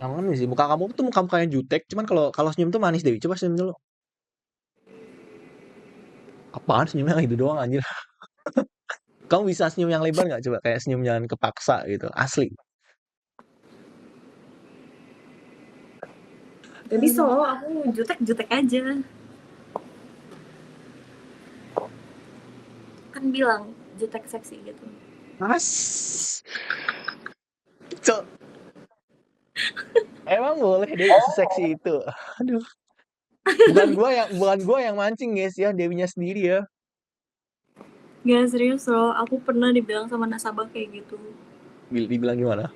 Ngangenin sih. Muka kamu tuh muka yang jutek. Cuman kalau kalau senyum tuh manis, Dewi. Coba senyum dulu. Apaan senyumnya gitu doang anjir. Kamu bisa senyum yang lebar nggak? Coba kayak senyum jangan kepaksa gitu. Asli. Gak bisa loh, aku jutek-jutek aja. Kan bilang jutek seksi gitu. Mas. Cok. Emang boleh Dewi seseksi itu. Aduh. Bukan gua yang mancing guys ya, Dewinya sendiri ya. Gak serius loh, aku pernah dibilang sama nasabah kayak gitu. Dibilang gimana?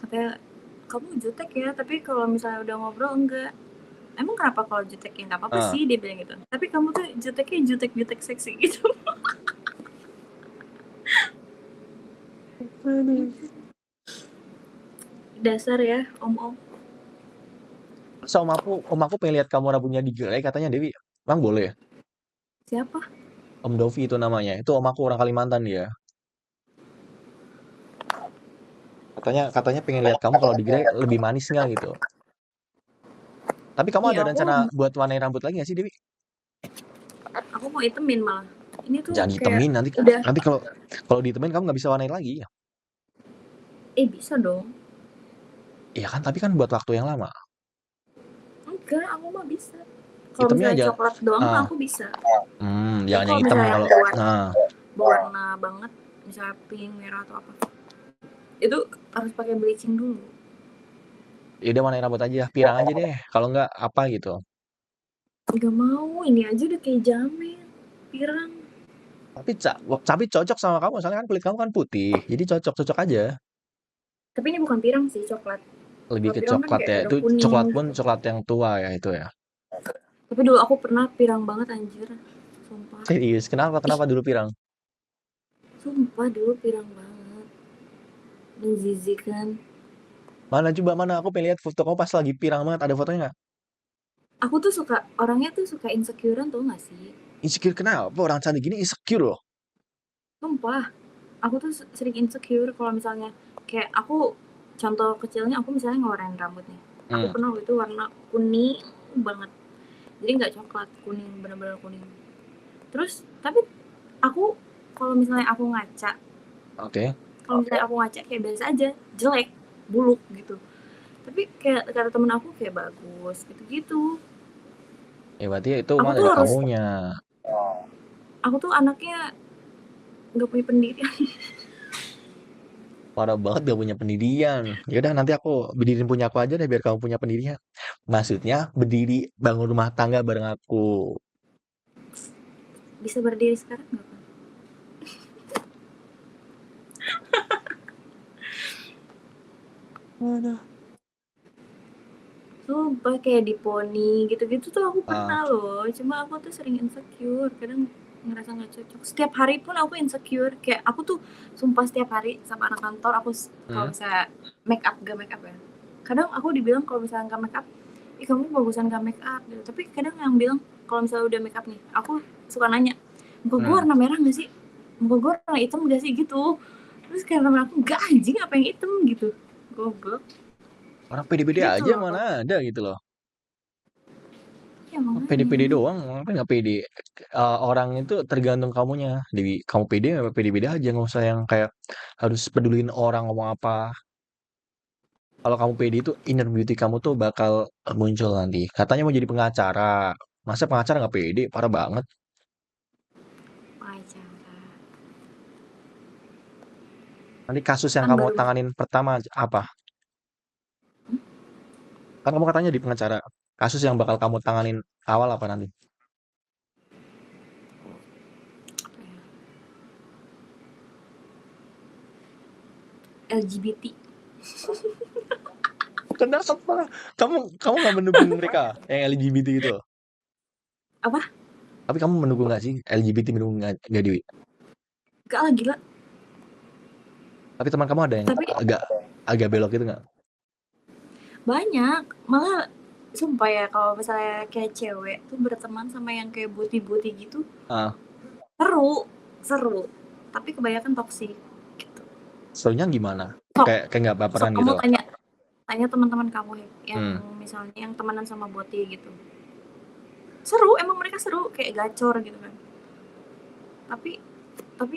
Katanya, kamu jutek ya, tapi kalau misalnya udah ngobrol enggak. Emang kenapa kalau jutek ya nggak apa-apa Ah. sih, dia bilang gitu. Tapi kamu tuh juteknya jutek-jutek seksi gitu. Dasar ya, om-om. So, om aku pengen lihat kamu rambutnya digelai katanya Dewi. Bang boleh ya? Siapa? Om Dovi itu namanya. Itu om aku orang Kalimantan dia. Katanya pengen lihat kamu kalau digelai lebih manis nggak gitu. Tapi kamu Iya, ada rencana buat warnain rambut lagi nggak sih Dewi? aku mau itemin malah. Ini tuh Jangan kayak ditemin nanti. udah. Nanti kalau ditemin kamu nggak bisa warnain lagi. Bisa dong. Iya kan, tapi kan buat waktu yang lama. Enggak, aku mah bisa. Kalau Hitamnya misalnya aja. coklat doang mah Ah, aku bisa. Tapi jangan yang kalau hitam misalnya kalau. Nah, berwarna banget, misalnya pink, merah atau apa, itu harus pakai bleaching dulu. ya udah warnain rambut aja, pirang aja deh. Kalau nggak apa gitu. Gak mau, ini aja udah kayak jamet, pirang. Tapi cocok sama kamu, soalnya kan kulit kamu kan putih. Jadi cocok aja. Tapi ini bukan pirang sih, coklat. Lebih Kalau ke pirang kan coklat kayak ya. udah Itu kuning coklat pun gitu. coklat yang tua ya itu ya. Tapi dulu aku pernah pirang banget anjir. Sumpah. Serius, kenapa dulu pirang? Sumpah dulu pirang banget. Menjijikan. Mana aku pengen lihat foto kamu pas lagi pirang banget, ada fotonya nggak? Aku tuh orangnya tuh suka insecurean tuh gak sih? Insecure kenapa? Orang cantik gini insecure loh. Sumpah. Aku tuh sering insecure kalau misalnya kayak aku, contoh kecilnya aku misalnya ngewarnain rambut nih. Aku pernah waktu itu warna kuning banget. Jadi nggak coklat, kuning, bener-bener kuning. Terus tapi aku kalau misalnya aku ngaca, Oke. kalau misalnya aku ngaca kayak biasa aja, jelek, buluk gitu. Tapi kayak kata temen aku kayak bagus gitu-gitu. Ya berarti itu Aku mah tuh dari harus, kamunya. aku tuh anaknya nggak punya pendirian. Parah banget gak punya pendirian. Ya udah nanti aku berdiriin punya aku aja deh biar kamu punya pendirian. Maksudnya berdiri bangun rumah tangga bareng aku. Bisa berdiri sekarang nggak kan? Sumpah kayak di poni gitu-gitu tuh aku pernah loh. Cuma aku tuh sering insecure, kadang ngerasa nggak cocok. Setiap hari pun aku insecure. Kayak aku tuh sumpah setiap hari sama anak kantor aku kalau misalnya make up ya. Kadang aku dibilang kalau misalnya nggak make up, ih kamu bagusan nggak make up gitu. Tapi kadang yang bilang kalau misalnya udah make up nih, aku suka nanya, muka gue warna merah nggak sih? Muka gue warna hitam nggak sih gitu. Terus kayak temen aku, nggak anjing apa yang hitam gitu. Goblok. Orang pede-pede Gitu aja loh. mana ada gitu loh. Iya makanya. Pede-pede doang, apa nggak pede? Orang itu tergantung kamunya. Dewi, kamu pede apa pede-pede aja, nggak usah yang kayak harus peduliin orang ngomong apa. Kalau kamu pede itu inner beauty kamu tuh bakal muncul nanti. Katanya mau jadi pengacara. Masa pengacara nggak pede? Parah banget. Wawancara. Nanti kasus yang Kan kamu baru. tanganin pertama apa? Kan kamu katanya di pengacara. Kasus yang bakal kamu tanganin awal apa nanti? Apa ya? LGBT. Kenapa? Kamu nggak mendukung mereka yang LGBT itu? Apa? Tapi kamu mendukung nggak sih LGBT, mendukung nggak Dewi? Gak lah gila. Tapi teman kamu ada yang Tapi agak belok gitu nggak? banyak. Malah sumpah ya kalau misalnya kayak cewek tuh berteman sama yang kayak buti-buti gitu Ah, seru. Tapi kebanyakan toksik gitu. serunya gimana? Sok, Kayak nggak sok baperan kamu gitu. tanya teman-teman kamu yang Hmm. misalnya yang temenan sama boti gitu. Seru, emang mereka seru kayak gacor gitu kan. Tapi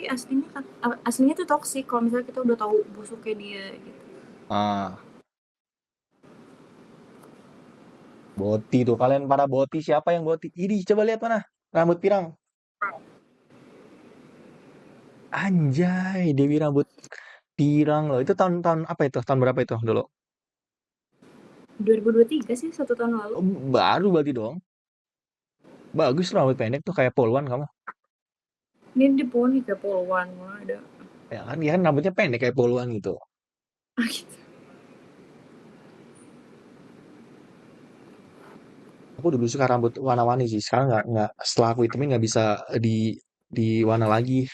aslinya tuh toksik kalau misalnya kita udah tahu busuknya dia gitu. Ah, boti tuh. Kalian para boti, siapa yang boti? Ini coba lihat mana? Rambut pirang. Anjay, Dewi rambut pirang loh. Itu tahun-tahun apa itu? Tahun berapa itu dulu? 2023 sih, 1 tahun lalu. Oh, baru berarti dong. Bagus rambut pendek tuh kayak Polwan kamu. Ini di poni kayak poluan mana ada. Ya kan rambutnya pendek kayak Polwan gitu. Gitu. Aku dulu suka rambut warna-warni sih. Sekarang nggak setelah aku hitumin nggak bisa di warna lagi.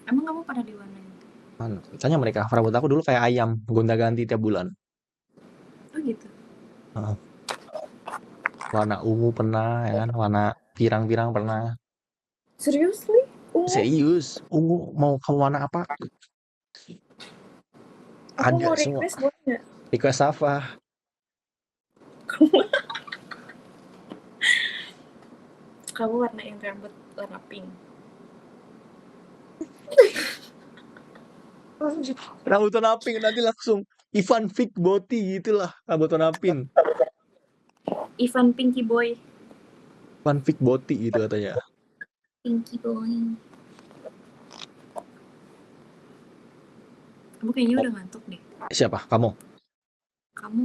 Emang kamu pernah diwarnain? Mana? Tanya mereka, rambut aku dulu kayak ayam, gonta-ganti tiap bulan. Oh gitu. Heeh. Warna ungu pernah, ya kan? Warna pirang-pirang pernah. Seriously? Serius, ungu mau kamu warna apa? Aku Ada mau semua. request boleh nggak? Request apa? Kamu warnain rambut warna pink. Rambut warna pink nanti langsung Ivan Vick Boti gitulah rambut warna pink. Ivan Pinky Boy. Ivan Vick Boti gitu katanya. Pinky Boy. Kamu kayaknya udah ngantuk deh. Siapa? Kamu? Kamu.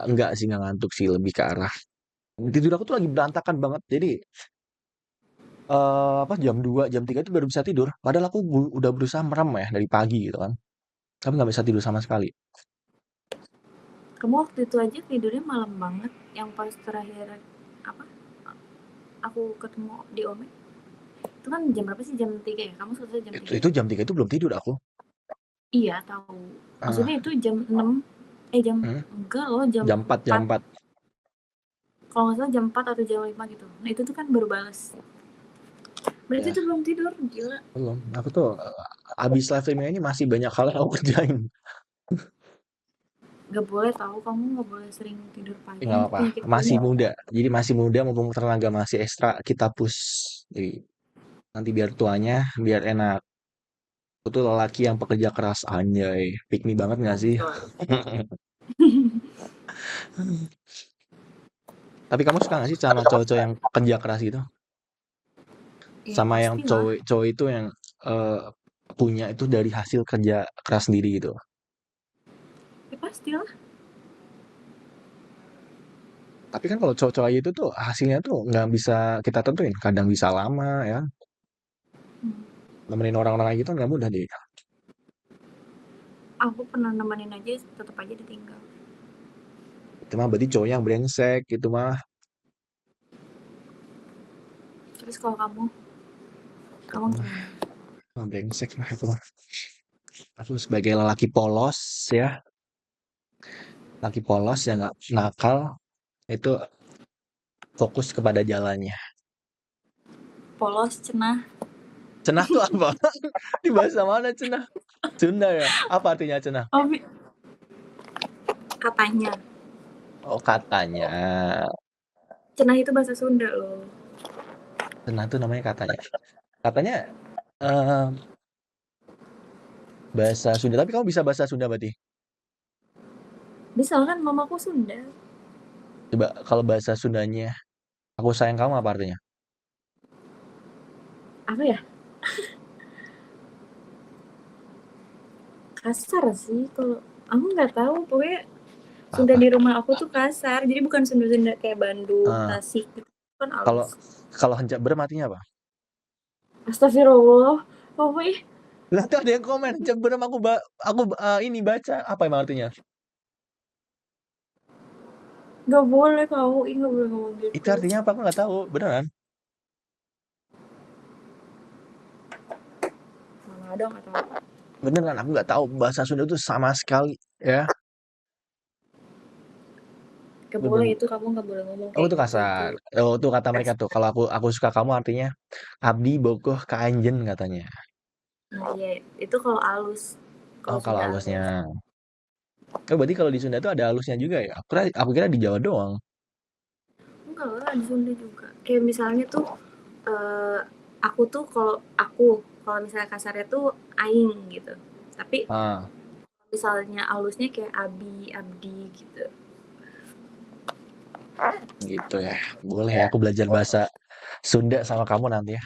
Enggak sih, nggak ngantuk sih, lebih ke arah tidur aku tuh lagi berantakan banget. Jadi apa jam 2 jam 3 itu baru bisa tidur. Padahal aku udah berusaha merem ya dari pagi gitu kan. Tapi nggak bisa tidur sama sekali. Kamu waktu itu aja tidurnya malam banget. Yang pas terakhir apa? Aku ketemu di Ome. Itu kan jam berapa sih? Jam 3 ya? Kamu selesai jam 3 Itu ya? jam 3 itu belum tidur aku. Iya, tahu. Ah, Maksudnya itu jam 6. hmm, Enggak loh, jam jam 4 jam 4. 4. Kalau nggak salah jam 4 atau jam 5 gitu. Nah itu tuh kan baru balas. Berarti Ya, itu belum tidur, gila. belum. Aku tuh abis live streaming ini masih banyak hal yang aku kerjain. Gak boleh tahu, kamu gak boleh sering tidur pagi. Nggak Nanti apa-apa. penyakit Masih banyak. muda. Jadi masih muda, mumpung tenaga masih ekstra, kita push. Jadi nanti biar tuanya, biar enak. Aku tuh lelaki yang pekerja keras, anjay. Pick me banget nggak sih? Tapi kamu suka nggak sih sama cowok-cowok yang kerja keras gitu? Ya Sama yang pastilah. cowok itu yang eh, punya itu dari hasil kerja keras sendiri gitu. Ya pastilah. Tapi kan kalau cowok-cowok itu tuh hasilnya tuh nggak bisa kita tentuin. Kadang bisa lama ya. Hmm. Nemenin orang-orang kayak gitu nggak mudah deh. Aku pernah nemenin aja, tetap aja ditinggal. Itu mah berarti cowok yang brengsek gitu mah. Terus kalau kamu gimana? Brengsek lah itu mah. Aku sebagai lelaki polos ya. Laki polos yang nggak nakal itu fokus kepada jalannya. Polos, cenah. Cenah tuh apa? Di bahasa mana cenah? Sunda ya? Apa artinya cenah? Oh, katanya. Oh, katanya. Cenah itu bahasa Sunda loh. Cenah tuh namanya katanya. Katanya eh, bahasa Sunda. Tapi kamu bisa bahasa Sunda berarti? Bisa kan mamaku Sunda. Coba kalau bahasa Sundanya, aku sayang kamu apa artinya? Apa ya? Kasar sih kalau aku nggak tahu. Pokoknya Sunda Apa? di rumah aku tuh kasar. Jadi bukan Sunda-Sunda kayak Bandung, Eh, Tasik gitu. Kan kalau halus. kalau hancak berem artinya apa? Astagfirullah. Apa ya? Lah tuh ada yang komen hancak berem aku ini baca apa emang artinya? Gak boleh kau. Ih, gak boleh ngomong Itu gitu. artinya apa? Aku nggak tahu. Beneran? Mana ada nggak tahu. Beneran? Aku nggak tahu bahasa Sunda itu sama sekali. Ya, Gak boleh bener. itu, kamu gak boleh ngomong Oh kayak itu gitu. Itu kasar. Oh itu kata mereka tuh. Kalau aku suka kamu artinya abdi bogoh kaanjen katanya. nah, iya, itu kalau halus. Oh Kalau kalau Sunda halusnya. halus. Oh berarti kalau di Sunda tuh ada halusnya juga ya? Aku kira di Jawa doang. Enggak lah, di Sunda juga. Kayak misalnya tuh, eh aku tuh kalau misalnya kasarnya tuh aing gitu. Tapi Ah, misalnya halusnya kayak abi, abdi gitu. gitu ya. Boleh ya aku belajar bahasa Sunda sama kamu nanti ya.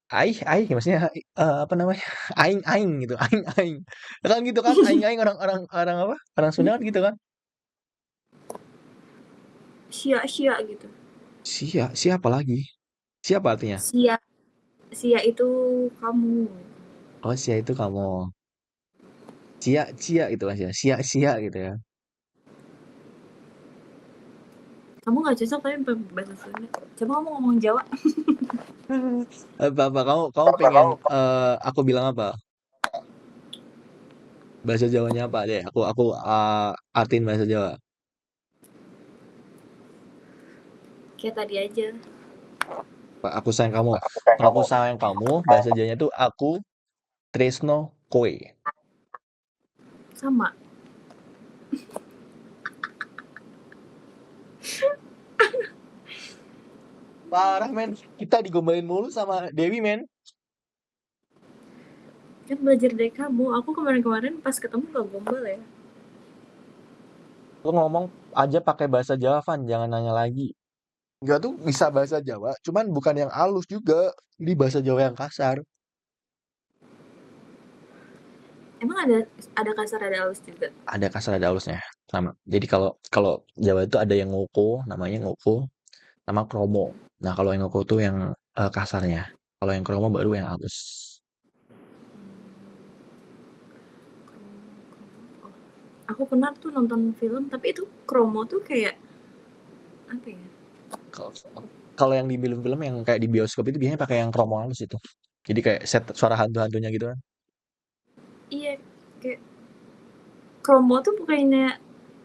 Aing maksudnya apa namanya? Aing aing gitu. Aing aing. Kan gitu kan? Aing aing orang apa? Orang Sunda kan gitu kan? Sia-sia gitu. Siapa lagi? Siapa artinya? Sia, sia itu kamu. Oh, sia itu kamu. Cia gitu Mas ya. Sia gitu ya. Kamu gak cocok tapi bahasa Sunda. Coba kamu ngomong Jawa. Apa kamu pengen aku bilang apa? Bahasa Jawanya apa deh? Aku artiin bahasa Jawa. Kayak tadi aja. Aku sayang kamu. Kalau aku sayang kamu, bahasa Jawanya tuh aku tresno kowe. Sama. Parah men, kita digombalin mulu sama Dewi men. Kan belajar dari kamu. Aku kemarin-kemarin pas ketemu gak gombal ya. Lu ngomong aja pakai bahasa Jawa, Van, jangan nanya lagi. Enggak tuh bisa bahasa Jawa, cuman bukan yang halus juga. Ini bahasa Jawa yang kasar. Emang ada kasar ada halus juga. Ada kasar ada halusnya. Sama. Jadi kalau kalau Jawa itu ada yang ngoko, namanya ngoko, sama kromo. Nah, kalau yang ngoko tuh yang kasarnya. Kalau yang kromo baru yang halus. Oh, aku pernah tuh nonton film tapi itu kromo tuh kayak apa ya? Kalau kalau yang di film-film yang kayak di bioskop itu biasanya pakai yang kromo halus itu. Jadi kayak set suara hantu-hantunya gitu kan. Iya, kayak kromo tuh bukannya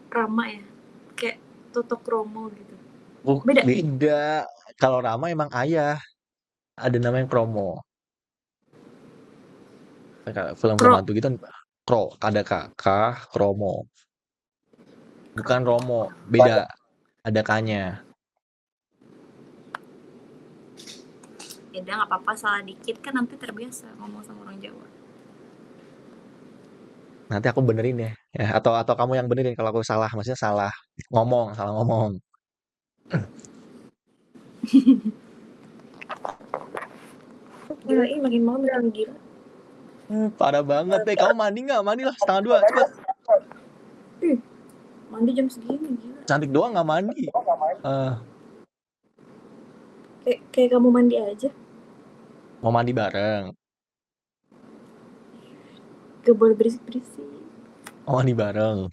Rama ya? Kayak Toto Kromo gitu. Oh, Beda. beda. Kalau Rama emang ayah, ada namanya kromo. Kayak film-film Kro. hantu gitu kan ada kakak, kromo. Bukan Romo, beda. Ada K-nya. Beda nggak apa-apa, salah dikit kan nanti terbiasa ngomong sama orang Jawa. Nanti aku benerin ya. Ya, atau kamu yang benerin kalau aku salah, maksudnya salah ngomong. Gila, ini makin malam udah gila. Parah banget deh. Kamu mandi nggak? Mandi lah setengah dua, cepet. Ih, mandi jam segini gila. Cantik doang nggak mandi. Eh, Kayak kamu mandi aja. mau mandi bareng. Gak boleh berisik-berisik. Mau mandi bareng.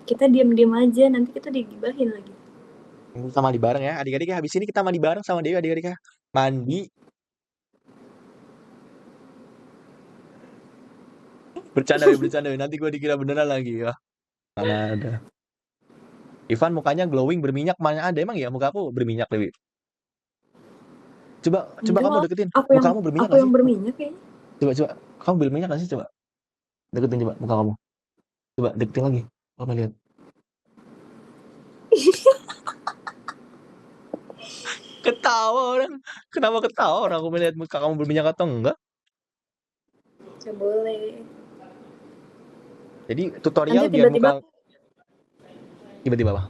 Kita diam-diam aja, nanti kita digibahin lagi. Kita mandi bareng ya, adik-adik ya. Habis ini kita mandi bareng sama Dewi adik-adik ya. Mandi. Bercanda. Nanti gue dikira beneran lagi ya. Mana ada. Ivan mukanya glowing berminyak, mana ada emang ya muka aku berminyak Dewi. Coba Enggak kamu lah, deketin. aku yang Mukamu berminyak aku gak yang sih? berminyak kayaknya. Coba. Kamu berminyak gak sih coba? Deketin coba muka kamu. Coba deketin lagi. Mama lihat. Ketawa orang. Kenapa ketawa orang? Aku melihat muka kamu berminyak atau enggak? Nggak boleh. Jadi Nanti tutorial biar tiba-tiba muka tiba-tiba apa?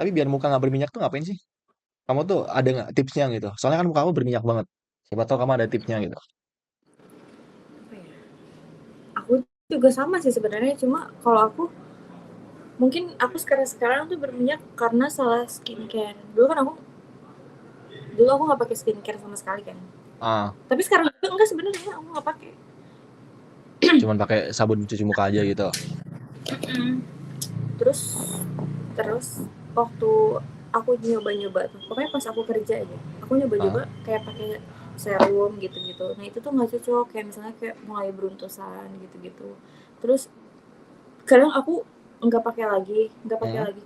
Tapi biar muka nggak berminyak tuh ngapain sih? Kamu tuh ada nggak tipsnya gitu? Soalnya kan muka kamu berminyak banget. Siapa tahu kamu ada tipsnya gitu. apa ya? Aku juga sama sih sebenarnya, cuma kalau aku mungkin aku sekarang tuh berminyak karena salah skincare. Dulu aku nggak pakai skincare sama sekali kan. Ah, Tapi sekarang juga enggak, sebenarnya aku nggak pakai. cuman pakai sabun cuci muka aja gitu. Terus terus waktu aku nyoba-nyoba tuh, pokoknya pas aku kerja aja, aku Ah, nyoba-nyoba kayak pakai serum gitu-gitu. Nah itu tuh nggak cocok, kayak misalnya kayak mulai beruntusan gitu-gitu. Terus kadang aku nggak pakai hmm, lagi.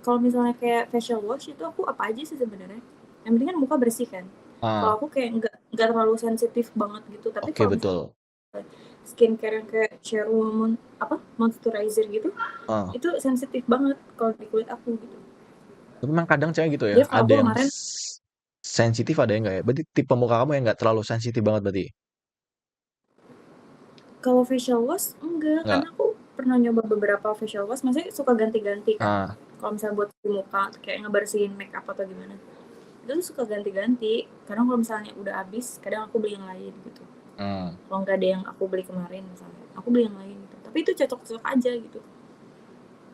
Kalau misalnya kayak facial wash itu aku apa aja sih sebenarnya. Yang penting kan muka bersih kan. Kalau ah, aku kayak nggak terlalu sensitif banget gitu. Tapi oke kalau misalnya betul. skincare yang kayak serum apa moisturizer gitu, Ah, itu sensitif banget kalau di kulit aku gitu. tapi memang kadang cewek gitu ya. Jadi kalau Ada aku yang kemarin sensitif, ada yang enggak ya. Berarti tipe muka kamu yang nggak terlalu sensitif banget berarti. kalau facial wash enggak, Nggak. karena aku pernah nyoba beberapa facial wash, maksudnya suka ganti-ganti kan. Ah, Kalau misalnya buat di muka kayak ngebersihin make up atau gimana, itu tuh suka ganti-ganti. Kadang kalau misalnya udah habis, kadang aku beli yang lain gitu. hmm. Kalau nggak ada yang aku beli kemarin misalnya, aku beli yang lain gitu. Tapi itu cocok-cocok aja gitu.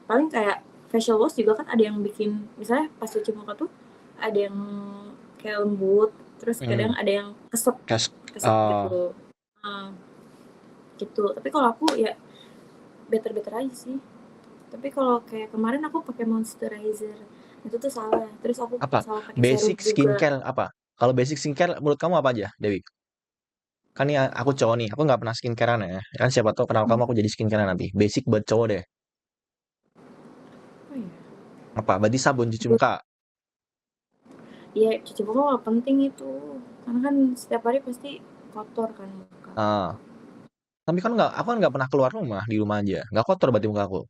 Paling kayak facial wash juga kan ada yang bikin, misalnya pas cuci muka tuh ada yang kayak lembut, terus kadang Hmm. ada yang kesep Kas, kesep ah, gitu. Nah, gitu. Tapi kalau aku ya better-better aja sih. Tapi kalau kayak kemarin aku pakai moisturizer, itu tuh salah. Terus aku apa? salah pakai serum Basic juga. skincare apa? Kalau basic skincare menurut kamu apa aja, Dewi? Kan nih aku cowok nih, aku nggak pernah skincarean ya. Kan siapa tahu kenal kamu aku jadi skincarean nanti. Basic buat cowok deh. Oh Apa? Berarti sabun cuci ya, muka. ya cuci muka nggak penting itu, karena kan setiap hari pasti kotor kan muka. Ah, tapi kan nggak, aku kan nggak pernah keluar rumah, di rumah aja. Nggak kotor berarti muka aku.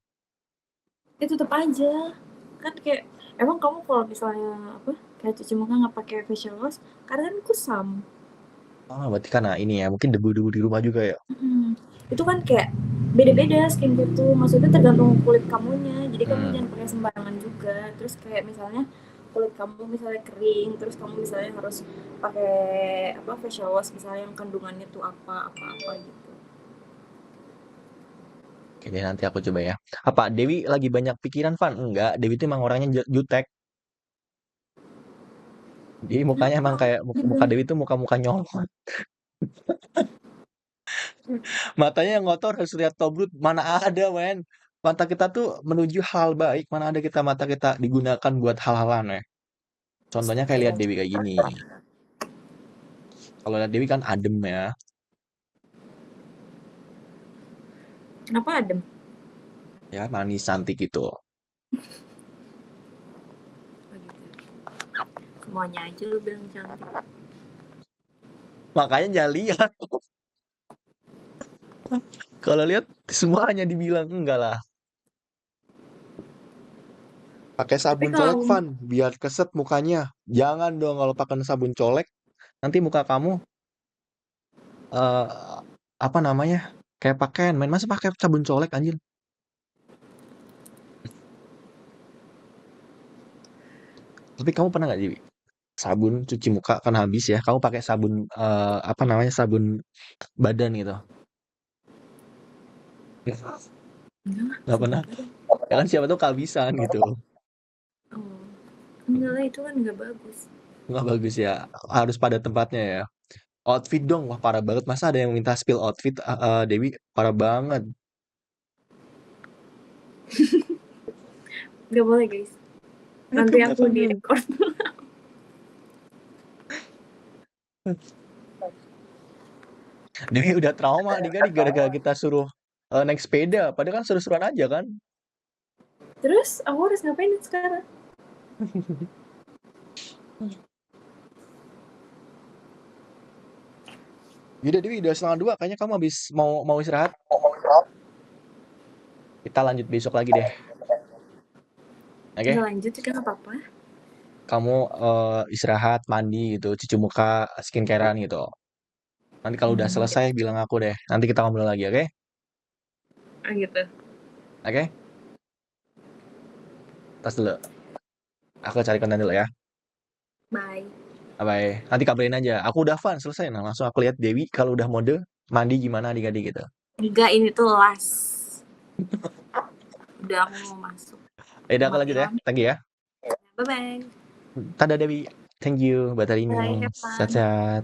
Tetep aja kan kayak, emang kamu kalau misalnya apa kayak cuci muka nggak pakai facial wash karena kan kusam. Ah, berarti karena ini ya, mungkin debu-debu di rumah juga ya. Itu kan kayak beda-beda skincare tuh, maksudnya tergantung kulit kamunya, jadi kamu Hmm. jangan pakai sembarangan juga. Terus kayak misalnya kulit kamu misalnya kering, terus kamu misalnya harus pakai apa facial wash misalnya yang kandungannya tuh apa gitu. Oke deh, nanti aku coba ya. Apa, Dewi lagi banyak pikiran, Van? Enggak, Dewi itu emang orangnya jutek. Jadi mukanya Kenapa emang kayak, muka dibilang Dewi itu muka-muka nyolot. Matanya yang ngotor harus lihat tobrut. Mana ada, men. Mata kita tuh menuju hal baik. Mana ada kita mata kita digunakan buat hal-hal aneh. Contohnya kayak lihat ya, Dewi kayak gini. Kalau lihat Dewi kan adem ya. kenapa adem? Ya, manis, cantik gitu. Oh, gitu. Semuanya aja lu bilang cantik. Makanya jangan lihat. Kalau lihat, semuanya dibilang. Enggak lah. Pakai Tapi sabun colek, kalau Van. Biar keset mukanya. Jangan dong kalau pakai sabun colek. Nanti muka kamu, eh apa namanya? Kayak pakaian, men. Masa pakai sabun colek, anjir? Tapi kamu pernah nggak, Dewi? Sabun cuci muka kan habis ya. Kamu pakai sabun, apa namanya? Sabun badan gitu. enggak lah, Nggak sabun pernah. badan. Ya kan siapa tahu kehabisan gitu. Oh, enggak lah, itu kan nggak bagus. Nggak bagus ya. Harus pada tempatnya ya. Outfit dong. Wah, parah banget. Masa ada yang minta spill outfit, Dewi? Parah banget. Nggak boleh guys, nanti aku di record. Dewi udah trauma nih kan gara-gara kita suruh naik sepeda. Padahal kan seru-seruan aja kan. Terus aku harus ngapain sekarang? Yaudah Dewi, udah 1:30. Kayaknya kamu habis mau istirahat. Kita lanjut besok lagi deh. Oke? Udah lanjut juga nggak apa-apa. Kamu istirahat, mandi gitu, cuci muka, skincarean gitu. Nanti kalau udah selesai bilang aku deh. Nanti kita ngobrol lagi, oke? Ah gitu. Oke? Tas dulu. Aku cari konten dulu ya. Bye. Bye. Nanti kabarin aja. Aku udah fun, selesai. Nah, langsung aku lihat Dewi kalau udah mode mandi gimana adik-adik gitu. Enggak, ini tuh last. Udah aku mau masuk. Udah aku lanjut ya. Makan. Thank you ya. Bye-bye. Dadah Dewi. Thank you buat hari Bye, ini. have fun. Sehat-sehat.